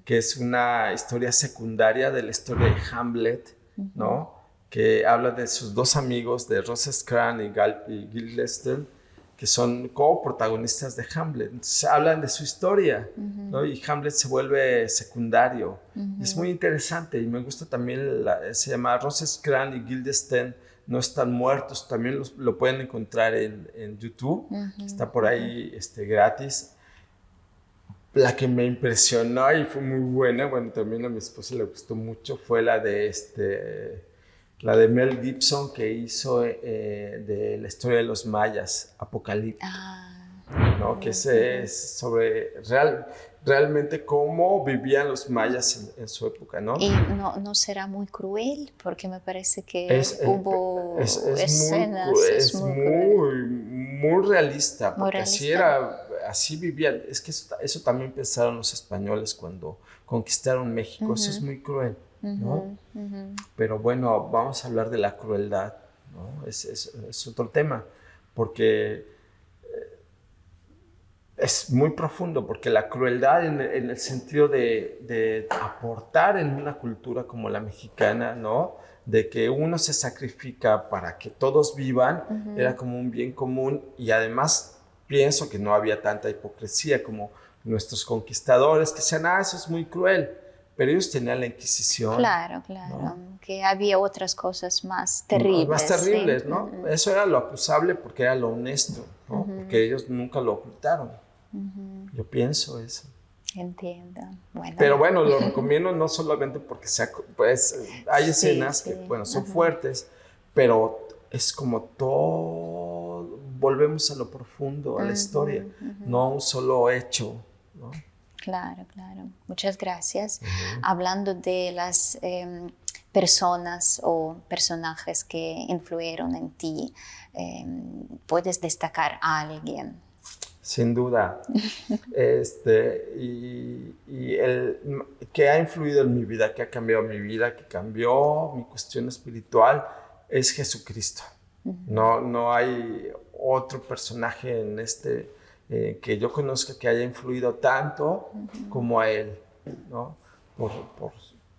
S2: que es una historia secundaria de la historia de Hamlet, ¿no? Que habla de sus dos amigos, de Rosencrantz y Guildenstern, que son coprotagonistas de Hamlet. Entonces hablan de su historia, ¿no? Y Hamlet se vuelve secundario. Es muy interesante y me gusta también, se llama Rosencrantz y Guildenstern no están muertos, también lo pueden encontrar en YouTube, está por ahí gratis. La que me impresionó y fue muy buena, bueno, también a mi esposa le gustó mucho, fue la de Mel Gibson, que hizo de la historia de los mayas, Apocalipto, ¿no? Que es sobre realmente cómo vivían los mayas en su época, ¿no?
S1: Y no será muy cruel, porque me parece que hubo escenas.
S2: Es muy realista, porque así vivían. Es que eso también pensaron los españoles cuando conquistaron México, eso es muy cruel, ¿no? Pero bueno, vamos a hablar de la crueldad, ¿no? Es otro tema, porque es muy profundo, porque la crueldad en el sentido de aportar en una cultura como la mexicana, ¿no? De que uno se sacrifica para que todos vivan, era como un bien común, y además pienso que no había tanta hipocresía como nuestros conquistadores que decían, eso es muy cruel. Pero ellos tenían la Inquisición.
S1: Claro,
S2: ¿no?
S1: Que había otras cosas más terribles.
S2: Más terribles, ¿sí? ¿No? Eso era lo acusable porque era lo honesto, ¿no? Porque ellos nunca lo ocultaron. Yo pienso eso.
S1: Entiendo. Bueno.
S2: Pero bueno, lo recomiendo no solamente porque hay escenas que, bueno, son fuertes, pero es como todo, volvemos a lo profundo, a la historia, no a un solo hecho, ¿no?
S1: Claro. Muchas gracias. Hablando de las personas o personajes que influyeron en ti, ¿puedes destacar a alguien?
S2: Sin duda. Y el que ha influido en mi vida, que ha cambiado mi vida, que cambió mi cuestión espiritual, es Jesucristo. No hay otro personaje en que yo conozca que haya influido tanto como a él, ¿no? Por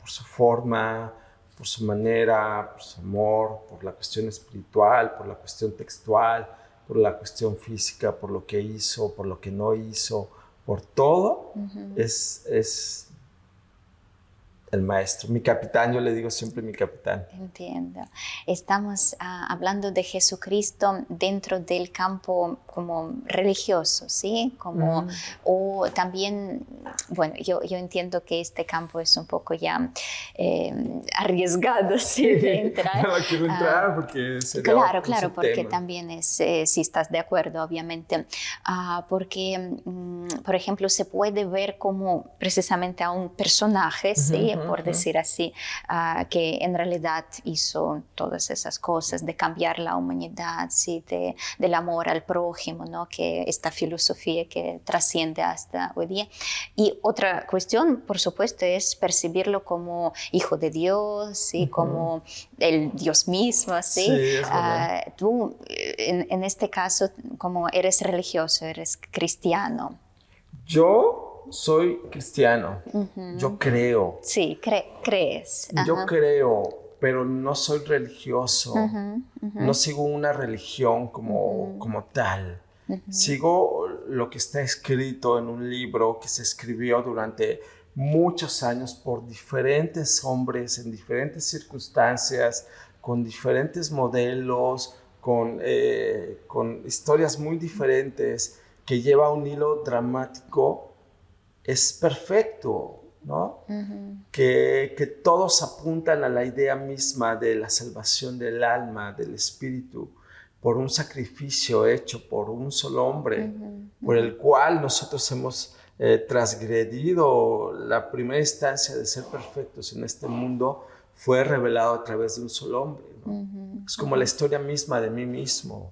S2: su forma, por su manera, por su amor, por la cuestión espiritual, por la cuestión textual, por la cuestión física, por lo que hizo, por lo que no hizo, por todo, es el maestro, mi capitán, yo le digo siempre mi capitán.
S1: Entiendo. Estamos hablando de Jesucristo dentro del campo como religioso, ¿sí? Como, o también, bueno, yo entiendo que este campo es un poco ya arriesgado, ¿sí? De entrar.
S2: No quiero entrar porque sería
S1: Claro, porque
S2: tema.
S1: también es, si estás de acuerdo, obviamente, porque, por ejemplo, se puede ver como precisamente a un personaje, ¿sí? Por decir así, que en realidad hizo todas esas cosas de cambiar la humanidad, ¿sí? Del amor al prójimo, ¿no? Que esta filosofía que trasciende hasta hoy día. Y otra cuestión, por supuesto, es percibirlo como hijo de Dios, ¿sí? Como el Dios mismo, ¿sí?
S2: Sí, es verdad.
S1: Tú, en este caso, como eres religioso, eres cristiano.
S2: Yo soy cristiano, yo creo.
S1: Sí, crees.
S2: Yo creo, pero no soy religioso. No sigo una religión como tal. Sigo lo que está escrito en un libro que se escribió durante muchos años por diferentes hombres, en diferentes circunstancias, con diferentes modelos, con historias muy diferentes, que lleva un hilo dramático. Es perfecto, ¿no? Que todos apuntan a la idea misma de la salvación del alma, del espíritu, por un sacrificio hecho por un solo hombre, por el cual nosotros hemos transgredido la primera instancia de ser perfectos en este mundo, fue revelado a través de un solo hombre, ¿no? Es como la historia misma de mí mismo,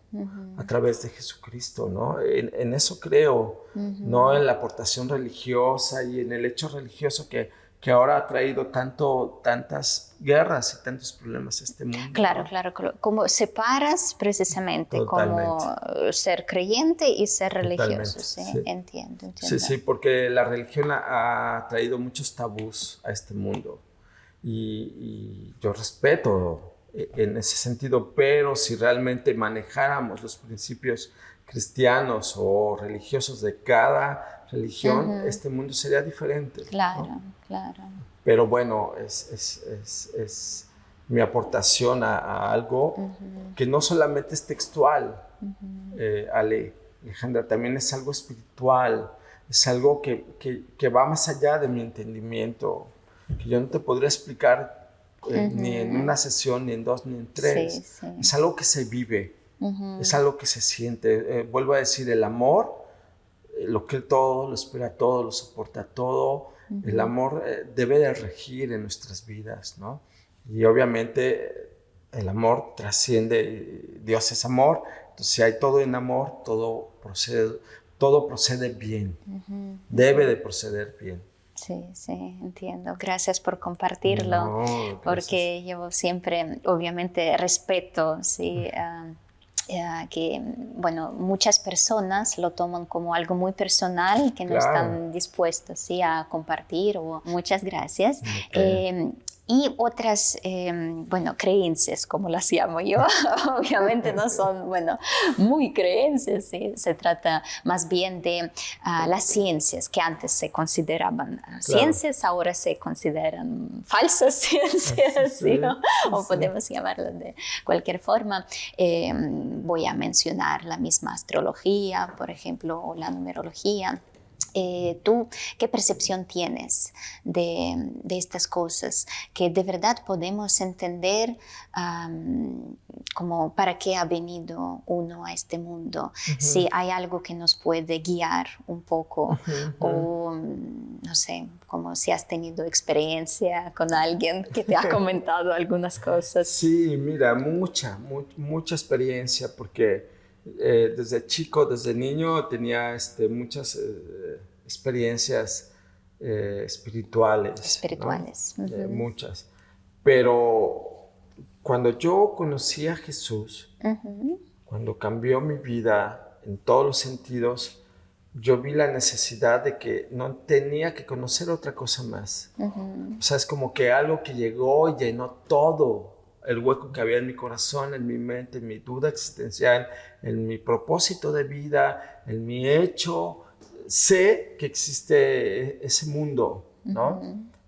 S2: a través de Jesucristo, ¿no? En eso creo, no en la aportación religiosa y en el hecho religioso que ahora ha traído tantas guerras y tantos problemas a este mundo.
S1: Claro,
S2: ¿no?
S1: claro. Como separas precisamente como ser creyente y ser religioso. ¿Sí?
S2: Sí.
S1: Entiendo.
S2: Sí, porque la religión ha traído muchos tabús a este mundo. Y yo respeto en ese sentido, pero si realmente manejáramos los principios cristianos o religiosos de cada religión, este mundo sería diferente.
S1: Claro,
S2: ¿no?
S1: claro.
S2: Pero bueno, es mi aportación a algo que no solamente es textual, Alejandra, también es algo espiritual, es algo que va más allá de mi entendimiento, que yo no te podría explicar ni en una sesión, ni en dos, ni en tres.
S1: Sí.
S2: Es algo que se vive, es algo que se siente. Vuelvo a decir, el amor, lo cree todo, lo espera todo, lo soporta todo. El amor debe de regir en nuestras vidas, ¿no? Y obviamente el amor trasciende, Dios es amor, entonces si hay todo en amor, todo procede bien, debe de proceder bien.
S1: Sí, entiendo. Gracias por compartirlo,
S2: Gracias.
S1: porque yo siempre, obviamente, respeto, ¿sí? Que, bueno, muchas personas lo toman como algo muy personal, que no están dispuestos, ¿sí? A compartir. Muchas gracias.
S2: Okay.
S1: Y otras, bueno, creencias, como las llamo yo, obviamente no son, bueno, muy creencias, ¿sí? Se trata más bien de las ciencias, que antes se consideraban ciencias, ahora se consideran falsas ciencias, ¿sí? O podemos llamarlas de cualquier forma. Voy a mencionar la misma astrología, por ejemplo, o la numerología. ¿Tú qué percepción tienes de estas cosas? Que de verdad podemos entender como para qué ha venido uno a este mundo. Si hay algo que nos puede guiar un poco o no sé, como si has tenido experiencia con alguien que te ha comentado algunas cosas.
S2: Sí, mira, mucha experiencia porque desde chico, desde niño tenía muchas experiencias espirituales. ¿No? Muchas. Pero cuando yo conocí a Jesús, cuando cambió mi vida en todos los sentidos, yo vi la necesidad de que no tenía que conocer otra cosa más. O sea, es como que algo que llegó y llenó todo el hueco que había en mi corazón, en mi mente, en mi duda existencial, en mi propósito de vida, en mi hecho. Sé que existe ese mundo, ¿no?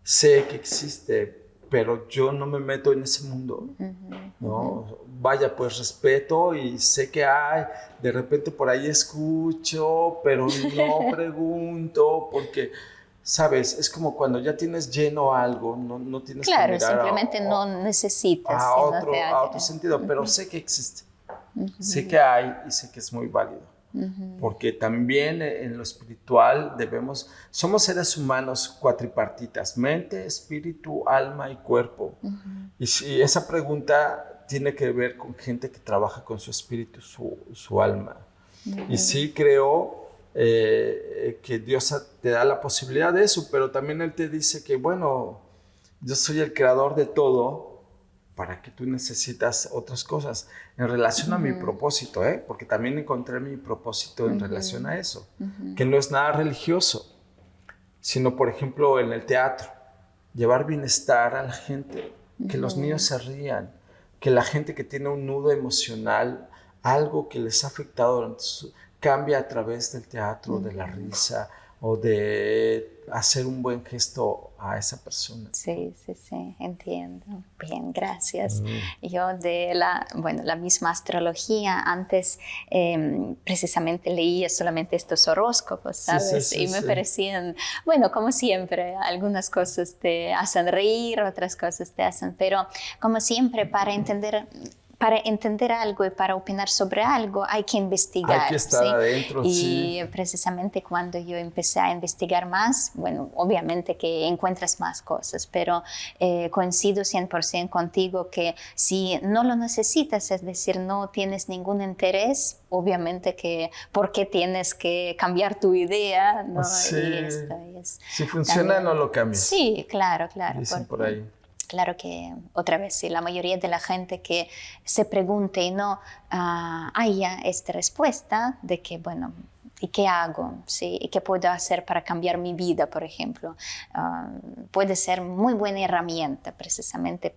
S2: sé que existe, pero yo no me meto en ese mundo, ¿no? Vaya, pues respeto y sé que hay, de repente por ahí escucho, pero no pregunto, porque, ¿sabes? Es como cuando ya tienes lleno algo, no tienes que mirar
S1: simplemente no necesitas, si no te
S2: a otro sentido, pero sé que existe, sé que hay y sé que es muy válido. Porque también en lo espiritual somos seres humanos cuatripartitas, mente, espíritu, alma y cuerpo. Y si esa pregunta tiene que ver con gente que trabaja con su espíritu, su alma. Y sí creo que Dios te da la posibilidad de eso, pero también Él te dice que, bueno, yo soy el creador de todo, para que tú necesitas otras cosas en relación a mi propósito, porque también encontré mi propósito en relación a eso, que no es nada religioso, sino, por ejemplo, en el teatro, llevar bienestar a la gente, que los niños se rían, que la gente que tiene un nudo emocional, algo que les ha afectado, cambia a través del teatro, de la risa o de hacer un buen gesto a esa persona.
S1: Sí, entiendo. Bien, gracias. Yo la misma astrología, antes precisamente leía solamente estos horóscopos, ¿sabes? Y me parecían, bueno, como siempre, algunas cosas te hacen reír, otras cosas te hacen, pero como siempre, para entender algo y para opinar sobre algo hay que investigar.
S2: Hay que estar adentro,
S1: y precisamente cuando yo empecé a investigar más, bueno, obviamente que encuentras más cosas, pero coincido 100% contigo que si no lo necesitas, es decir, no tienes ningún interés, obviamente que ¿por qué tienes que cambiar tu idea? ¿No?
S2: Sí. Si funciona, también, no lo cambies.
S1: Sí, claro.
S2: Dicen por ahí.
S1: Claro que, otra vez, sí, la mayoría de la gente que se pregunte y no haya esta respuesta de que, bueno, ¿y qué hago? ¿Sí? ¿Y qué puedo hacer para cambiar mi vida, por ejemplo? Puede ser muy buena herramienta precisamente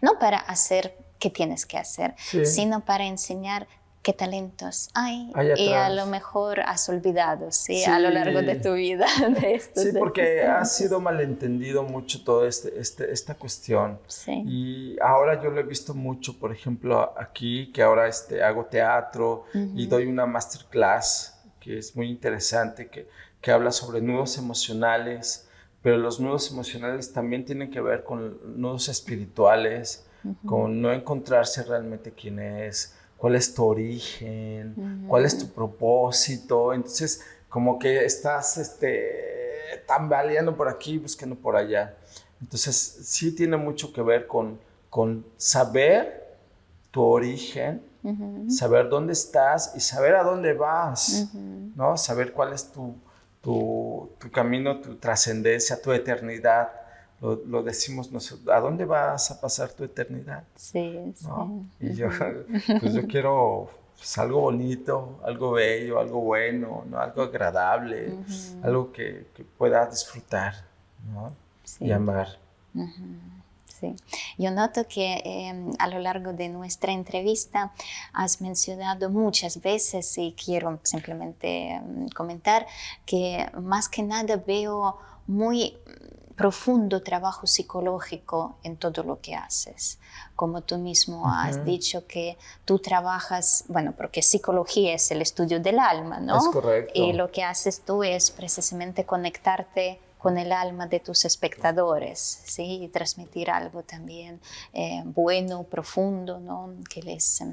S1: no para hacer qué tienes que hacer, sino para enseñar qué talentos hay y a lo mejor has olvidado a lo largo de tu vida.
S2: Porque ha sido malentendido mucho toda esta cuestión. Y ahora yo lo he visto mucho, por ejemplo, aquí, que ahora hago teatro y doy una masterclass que es muy interesante, que habla sobre nudos emocionales, pero los nudos emocionales también tienen que ver con nudos espirituales, con no encontrarse realmente quién es, cuál es tu origen, cuál es tu propósito. Entonces, como que estás tambaleando por aquí, buscando por allá. Entonces, sí tiene mucho que ver con saber tu origen, saber dónde estás y saber a dónde vas, ¿no? Saber cuál es tu camino, tu trascendencia, tu eternidad. Lo decimos nosotros, ¿a dónde vas a pasar tu eternidad? ¿No? Y yo quiero algo bonito, algo bello, algo bueno, ¿no? Algo agradable, algo que pueda disfrutar, ¿no? Y amar.
S1: Sí. Yo noto que a lo largo de nuestra entrevista has mencionado muchas veces, y quiero simplemente comentar, que más que nada veo muy profundo trabajo psicológico en todo lo que haces. Como tú mismo has dicho que tú trabajas, bueno, porque psicología es el estudio del alma, ¿no?
S2: Es correcto.
S1: Y lo que haces tú es precisamente conectarte con el alma de tus espectadores, ¿sí? Y transmitir algo también bueno, profundo, ¿no? Que les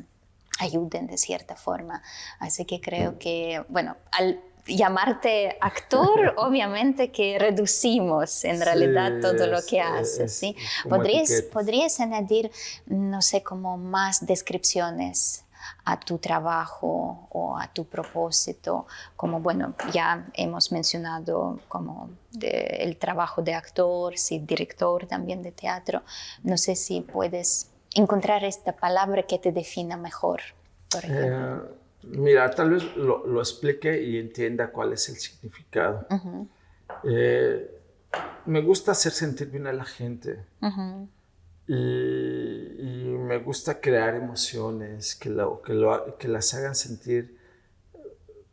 S1: ayuden de cierta forma. Así que creo que, bueno, al llamarte actor, obviamente que reducimos en realidad todo lo que haces, ¿sí? ¿Podrías añadir, no sé, como más descripciones a tu trabajo o a tu propósito? Como, bueno, ya hemos mencionado como el trabajo de actor, sí, director también de teatro. No sé si puedes encontrar esta palabra que te defina mejor, por ejemplo.
S2: Mira, tal vez lo explique y entienda cuál es el significado. Me gusta hacer sentir bien a la gente. Y me gusta crear emociones que las hagan sentir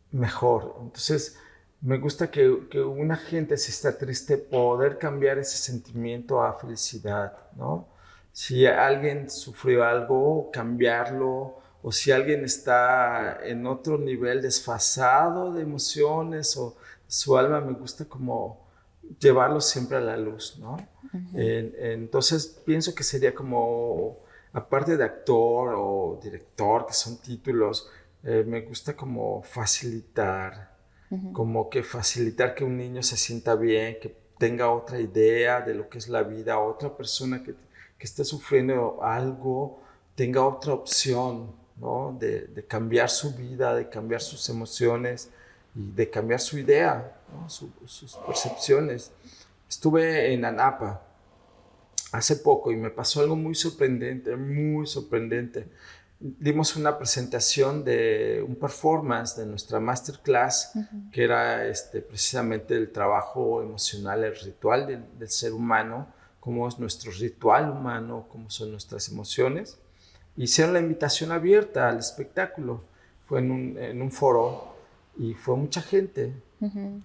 S2: mejor. Entonces, Me gusta que una gente, si está triste, poder cambiar ese sentimiento a felicidad, ¿no? Si alguien sufrió algo, cambiarlo, o si alguien está en otro nivel desfasado de emociones o su alma, me gusta como llevarlo siempre a la luz, ¿no? Entonces pienso que sería como, aparte de actor o director, que son títulos, me gusta como facilitar, como que facilitar que un niño se sienta bien, que tenga otra idea de lo que es la vida, otra persona que esté sufriendo algo, tenga otra opción, ¿no? De cambiar su vida, de cambiar sus emociones y de cambiar su idea, ¿no? Sus percepciones. Estuve en Anapa hace poco y me pasó algo muy sorprendente, muy sorprendente. Dimos una presentación de un performance de nuestra masterclass, que era precisamente el trabajo emocional, el ritual del ser humano, cómo es nuestro ritual humano, cómo son nuestras emociones. Hicieron la invitación abierta al espectáculo, fue en un foro y fue mucha gente,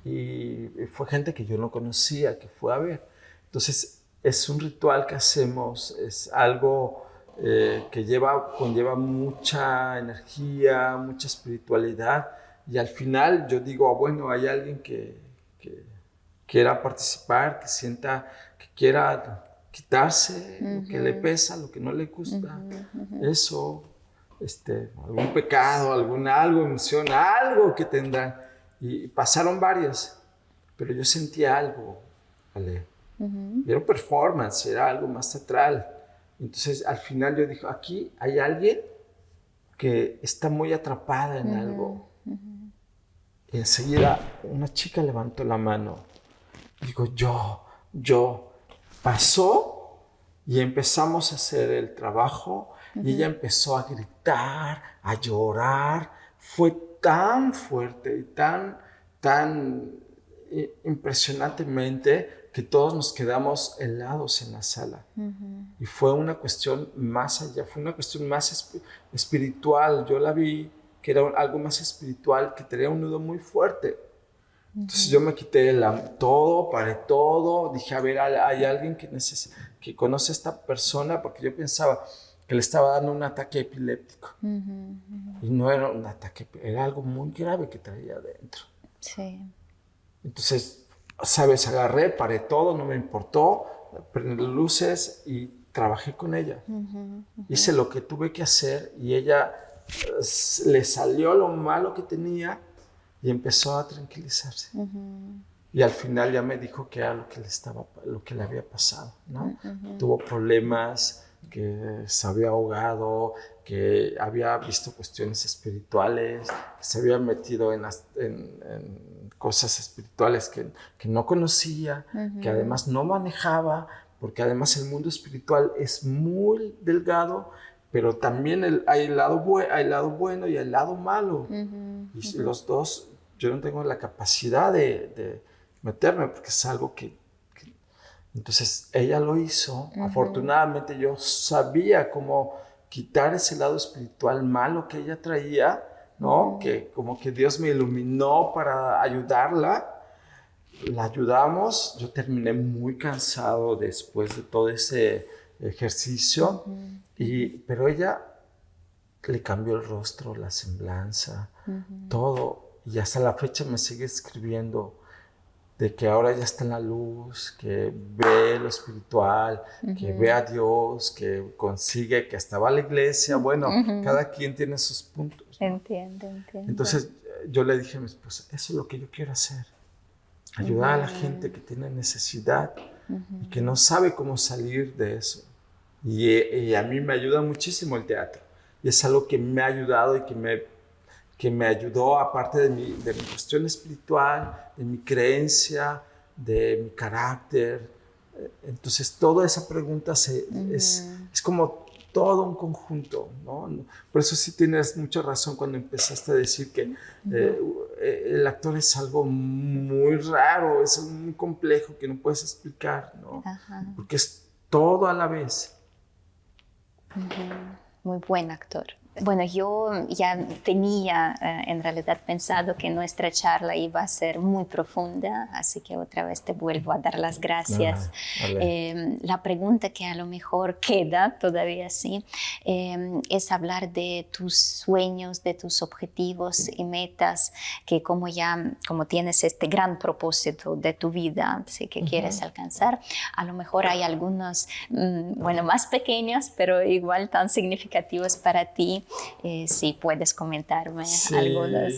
S2: y fue gente que yo no conocía, que fue a ver. Entonces es un ritual que hacemos, es algo que conlleva mucha energía, mucha espiritualidad, y al final yo digo, bueno, hay alguien que quiera participar, que sienta, que quiera quitarse lo que le pesa, lo que no le gusta, eso, algún pecado, algo, emoción, algo que tendrán. Y pasaron varias, pero yo sentía algo, ¿vale? Era un performance, era algo más teatral. Entonces al final yo dije, aquí hay alguien que está muy atrapada en algo. Y enseguida una chica levantó la mano. Digo, yo. Pasó y empezamos a hacer el trabajo y ella empezó a gritar, a llorar. Fue tan fuerte y tan impresionantemente que todos nos quedamos helados en la sala. Y fue una cuestión más allá, fue una cuestión más espiritual. Yo la vi que era algo más espiritual, que tenía un nudo muy fuerte. Entonces yo me quité todo, paré todo, dije, a ver, hay alguien que conoce a esta persona, porque yo pensaba que le estaba dando un ataque epiléptico. Y no era un ataque, era algo muy grave que traía adentro.
S1: Sí.
S2: Entonces, sabes, agarré, paré todo, no me importó, prendí luces y trabajé con ella. Hice lo que tuve que hacer y ella le salió lo malo que tenía y empezó a tranquilizarse. Y al final ya me dijo que era lo que le había pasado, ¿no? Tuvo problemas, que se había ahogado, que había visto cuestiones espirituales, que se había metido en cosas espirituales que no conocía, que además no manejaba, porque además el mundo espiritual es muy delgado, pero también hay el lado bueno y el lado malo. Y los dos, yo no tengo la capacidad de meterme, porque es algo que entonces ella lo hizo. Afortunadamente yo sabía cómo quitar ese lado espiritual malo que ella traía, ¿no? Que como que Dios me iluminó para ayudarla. La ayudamos. Yo terminé muy cansado después de todo ese ejercicio, pero ella le cambió el rostro, la semblanza, todo. Y hasta la fecha me sigue escribiendo de que ahora ya está en la luz, que ve lo espiritual, que ve a Dios, que consigue, que hasta va a la iglesia. Bueno, cada quien tiene sus puntos, ¿no?
S1: Entiendo.
S2: Entonces yo le dije a mi esposa, eso es lo que yo quiero hacer. Ayudar a la gente que tiene necesidad y que no sabe cómo salir de eso. Y a mí me ayuda muchísimo el teatro. Y es algo que me ha ayudado y que me ayudó, aparte de mi cuestión espiritual, de mi creencia, de mi carácter. Entonces, toda esa pregunta es como todo un conjunto, ¿no? Por eso sí tienes mucha razón cuando empezaste a decir que el actor es algo muy raro, es algo muy complejo que no puedes explicar, ¿no? Porque es todo a la vez.
S1: Muy buen actor. Bueno, yo ya tenía en realidad pensado que nuestra charla iba a ser muy profunda, así que otra vez te vuelvo a dar las gracias. La pregunta que a lo mejor queda todavía sí, es hablar de tus sueños, de tus objetivos y metas, que como tienes este gran propósito de tu vida, ¿sí? Que quieres alcanzar, a lo mejor hay algunos, más pequeños, pero igual tan significativos para ti. Si puedes comentarme algunos.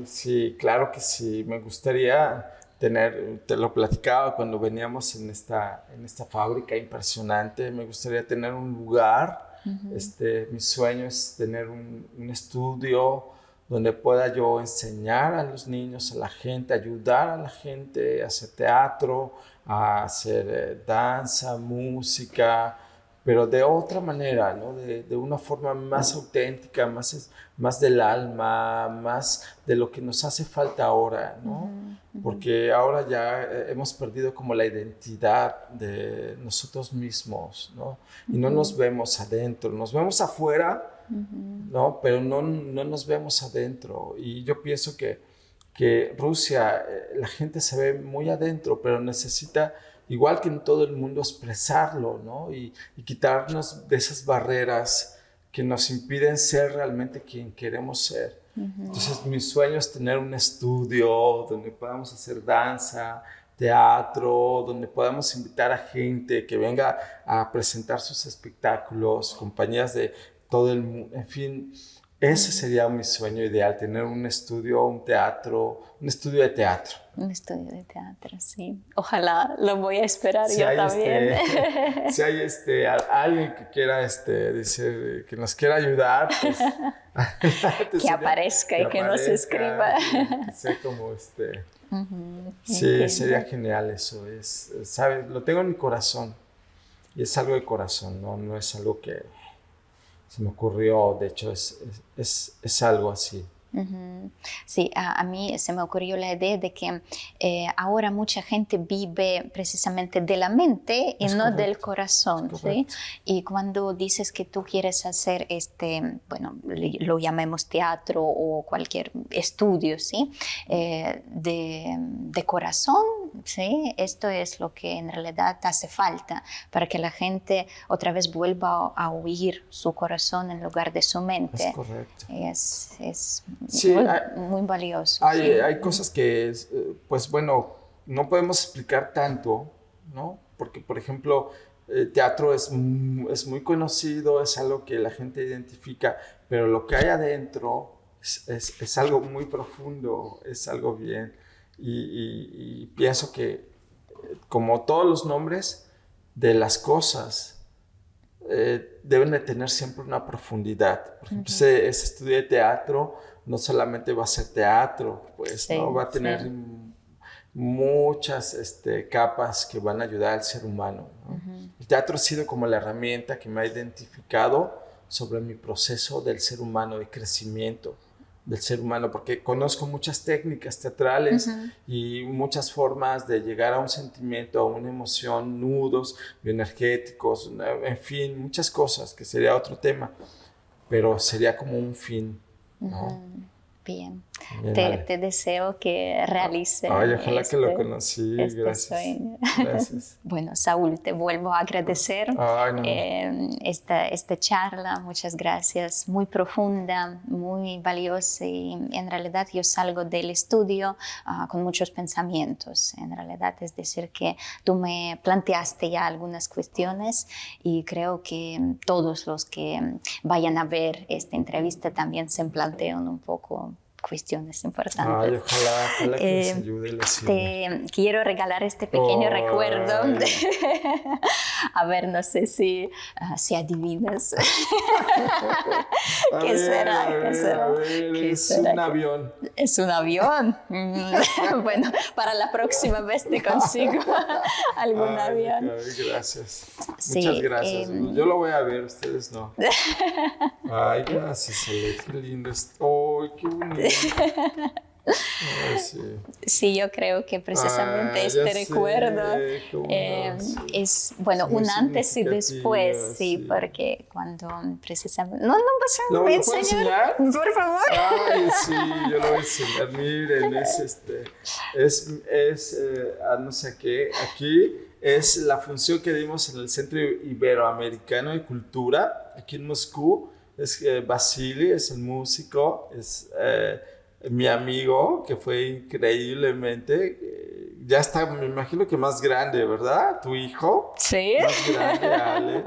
S2: Sí, claro que sí. Me gustaría te lo platicaba cuando veníamos en esta fábrica impresionante, me gustaría tener un lugar. Mi sueño es tener un estudio donde pueda yo enseñar a los niños, a la gente, ayudar a la gente a hacer teatro, a hacer danza, música, pero de otra manera, ¿no? De una forma más auténtica, más del alma, más de lo que nos hace falta ahora, ¿no? Porque ahora ya hemos perdido como la identidad de nosotros mismos, ¿no? Y no nos vemos adentro, nos vemos afuera, ¿no? Pero no nos vemos adentro. Y yo pienso que Rusia, la gente se ve muy adentro, pero necesita, igual que en todo el mundo, expresarlo, ¿no? Y quitarnos de esas barreras que nos impiden ser realmente quien queremos ser. Entonces, mi sueño es tener un estudio donde podamos hacer danza, teatro, donde podamos invitar a gente que venga a presentar sus espectáculos, compañías de todo el mundo, en fin. Ese sería mi sueño ideal, tener un estudio, un estudio de teatro.
S1: Un estudio de teatro, sí. Ojalá lo voy a esperar yo también.
S2: Si hay alguien que quiera decir, que nos quiera ayudar, pues,
S1: que aparezca y que nos escriba.
S2: Sé como sí, sería genial eso. ¿Sabes? Lo tengo en mi corazón y es algo de corazón, no es algo que se me ocurrió, de hecho es algo así.
S1: Sí, a mí se me ocurrió la idea de que ahora mucha gente vive precisamente de la mente y no del corazón, ¿sí? Y cuando dices que tú quieres hacer lo llamemos teatro o cualquier estudio, ¿sí? De corazón, ¿sí? Esto es lo que en realidad hace falta para que la gente otra vez vuelva a oír su corazón en lugar de su mente.
S2: Es correcto.
S1: Es
S2: sí,
S1: muy valioso.
S2: Hay cosas que, pues bueno, no podemos explicar tanto, ¿no? Porque, por ejemplo, el teatro es muy conocido, es algo que la gente identifica, pero lo que hay adentro es algo muy profundo, es algo bien. Y pienso que, como todos los nombres de las cosas, deben de tener siempre una profundidad. Por ejemplo, ese estudio de teatro no solamente va a ser teatro, pues, sí, ¿no? Va a tener muchas capas que van a ayudar al ser humano, ¿no? El teatro ha sido como la herramienta que me ha identificado sobre mi proceso del ser humano, de crecimiento del ser humano, porque conozco muchas técnicas teatrales y muchas formas de llegar a un sentimiento, a una emoción, nudos bioenergéticos, en fin, muchas cosas, que sería otro tema, pero sería como un fin, ¿no?
S1: Bien. Te deseo que realice.
S2: Ay, ojalá que lo conocí. Gracias.
S1: Sueño.
S2: Gracias.
S1: Bueno, Saúl, te vuelvo a agradecer esta charla. Muchas gracias. Muy profunda, muy valiosa. Y en realidad yo salgo del estudio con muchos pensamientos. En realidad, es decir, que tú me planteaste ya algunas cuestiones y creo que todos los que vayan a ver esta entrevista también se plantean un poco cuestiones importantes.
S2: Ay, ojalá que les ayude.
S1: Te quiero regalar este pequeño recuerdo. A ver, no sé si adivinas. ¿Qué será?
S2: Es un avión.
S1: Es un avión. Bueno, para la próxima vez te consigo algún avión.
S2: Gracias.
S1: Sí,
S2: muchas gracias. Yo lo voy a ver, ustedes no. Ay, gracias, Ale. Qué lindo. Qué bonito. Sí.
S1: Sí, yo creo que precisamente este recuerdo es, bueno, un antes y después, sí, porque cuando precisamente... No,
S2: ¿Lo
S1: me
S2: puedo enseñar?
S1: Por favor.
S2: Ay, sí, yo lo voy a enseñar. Miren, no sé qué, aquí es la función que dimos en el Centro Iberoamericano de Cultura, aquí en Moscú. Es Vasily, es el músico, es mi amigo, que fue increíblemente, ya está, me imagino que más grande, ¿verdad? Tu hijo.
S1: Sí.
S2: Más grande, Ale.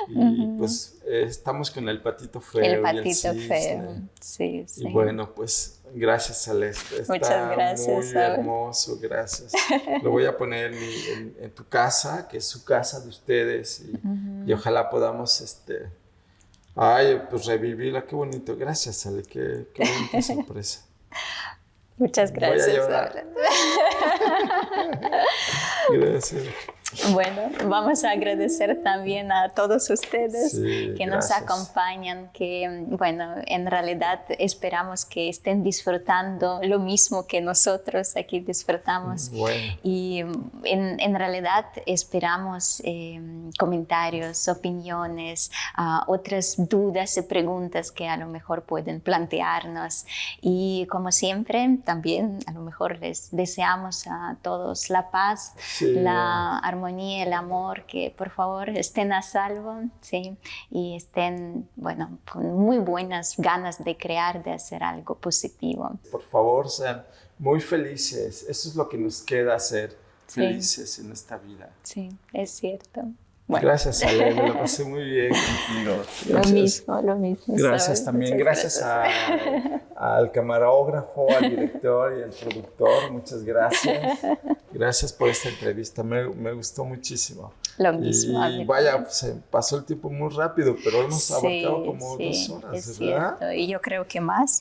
S2: Y pues estamos con el patito feo.
S1: El patito
S2: y el
S1: feo, sí.
S2: Y bueno, pues gracias, Celeste.
S1: Muchas gracias.
S2: Muy hermoso, gracias. Lo voy a poner en tu casa, que es su casa de ustedes, y ojalá podamos pues revivirla. Qué bonito. Gracias, Ale. Qué bonita sorpresa.
S1: Muchas gracias.
S2: Voy a llorar. Gracias.
S1: Bueno, vamos a agradecer también a todos ustedes que nos acompañan, que, bueno, en realidad esperamos que estén disfrutando lo mismo que nosotros aquí disfrutamos.
S2: Bueno.
S1: Y en realidad esperamos comentarios, opiniones, otras dudas y preguntas que a lo mejor pueden plantearnos. Y como siempre, también a lo mejor les deseamos a todos la paz, la armonía, el amor, que por favor estén a salvo, ¿sí? Y estén, bueno, con muy buenas ganas de crear, de hacer algo positivo.
S2: Por favor, sean muy felices. Eso es lo que nos queda hacer, felices en esta vida.
S1: Sí, es cierto. Bueno.
S2: Gracias, Ale, me lo pasé muy bien contigo.
S1: Lo mismo.
S2: Gracias también. Gracias al camarógrafo, al director y al productor. Muchas gracias. Gracias por esta entrevista. Me gustó muchísimo.
S1: Lo mismo.
S2: Y vaya, se pasó el tiempo muy rápido, pero hemos abarcado como 2 horas,
S1: es
S2: ¿verdad?
S1: Cierto. Y yo creo que más.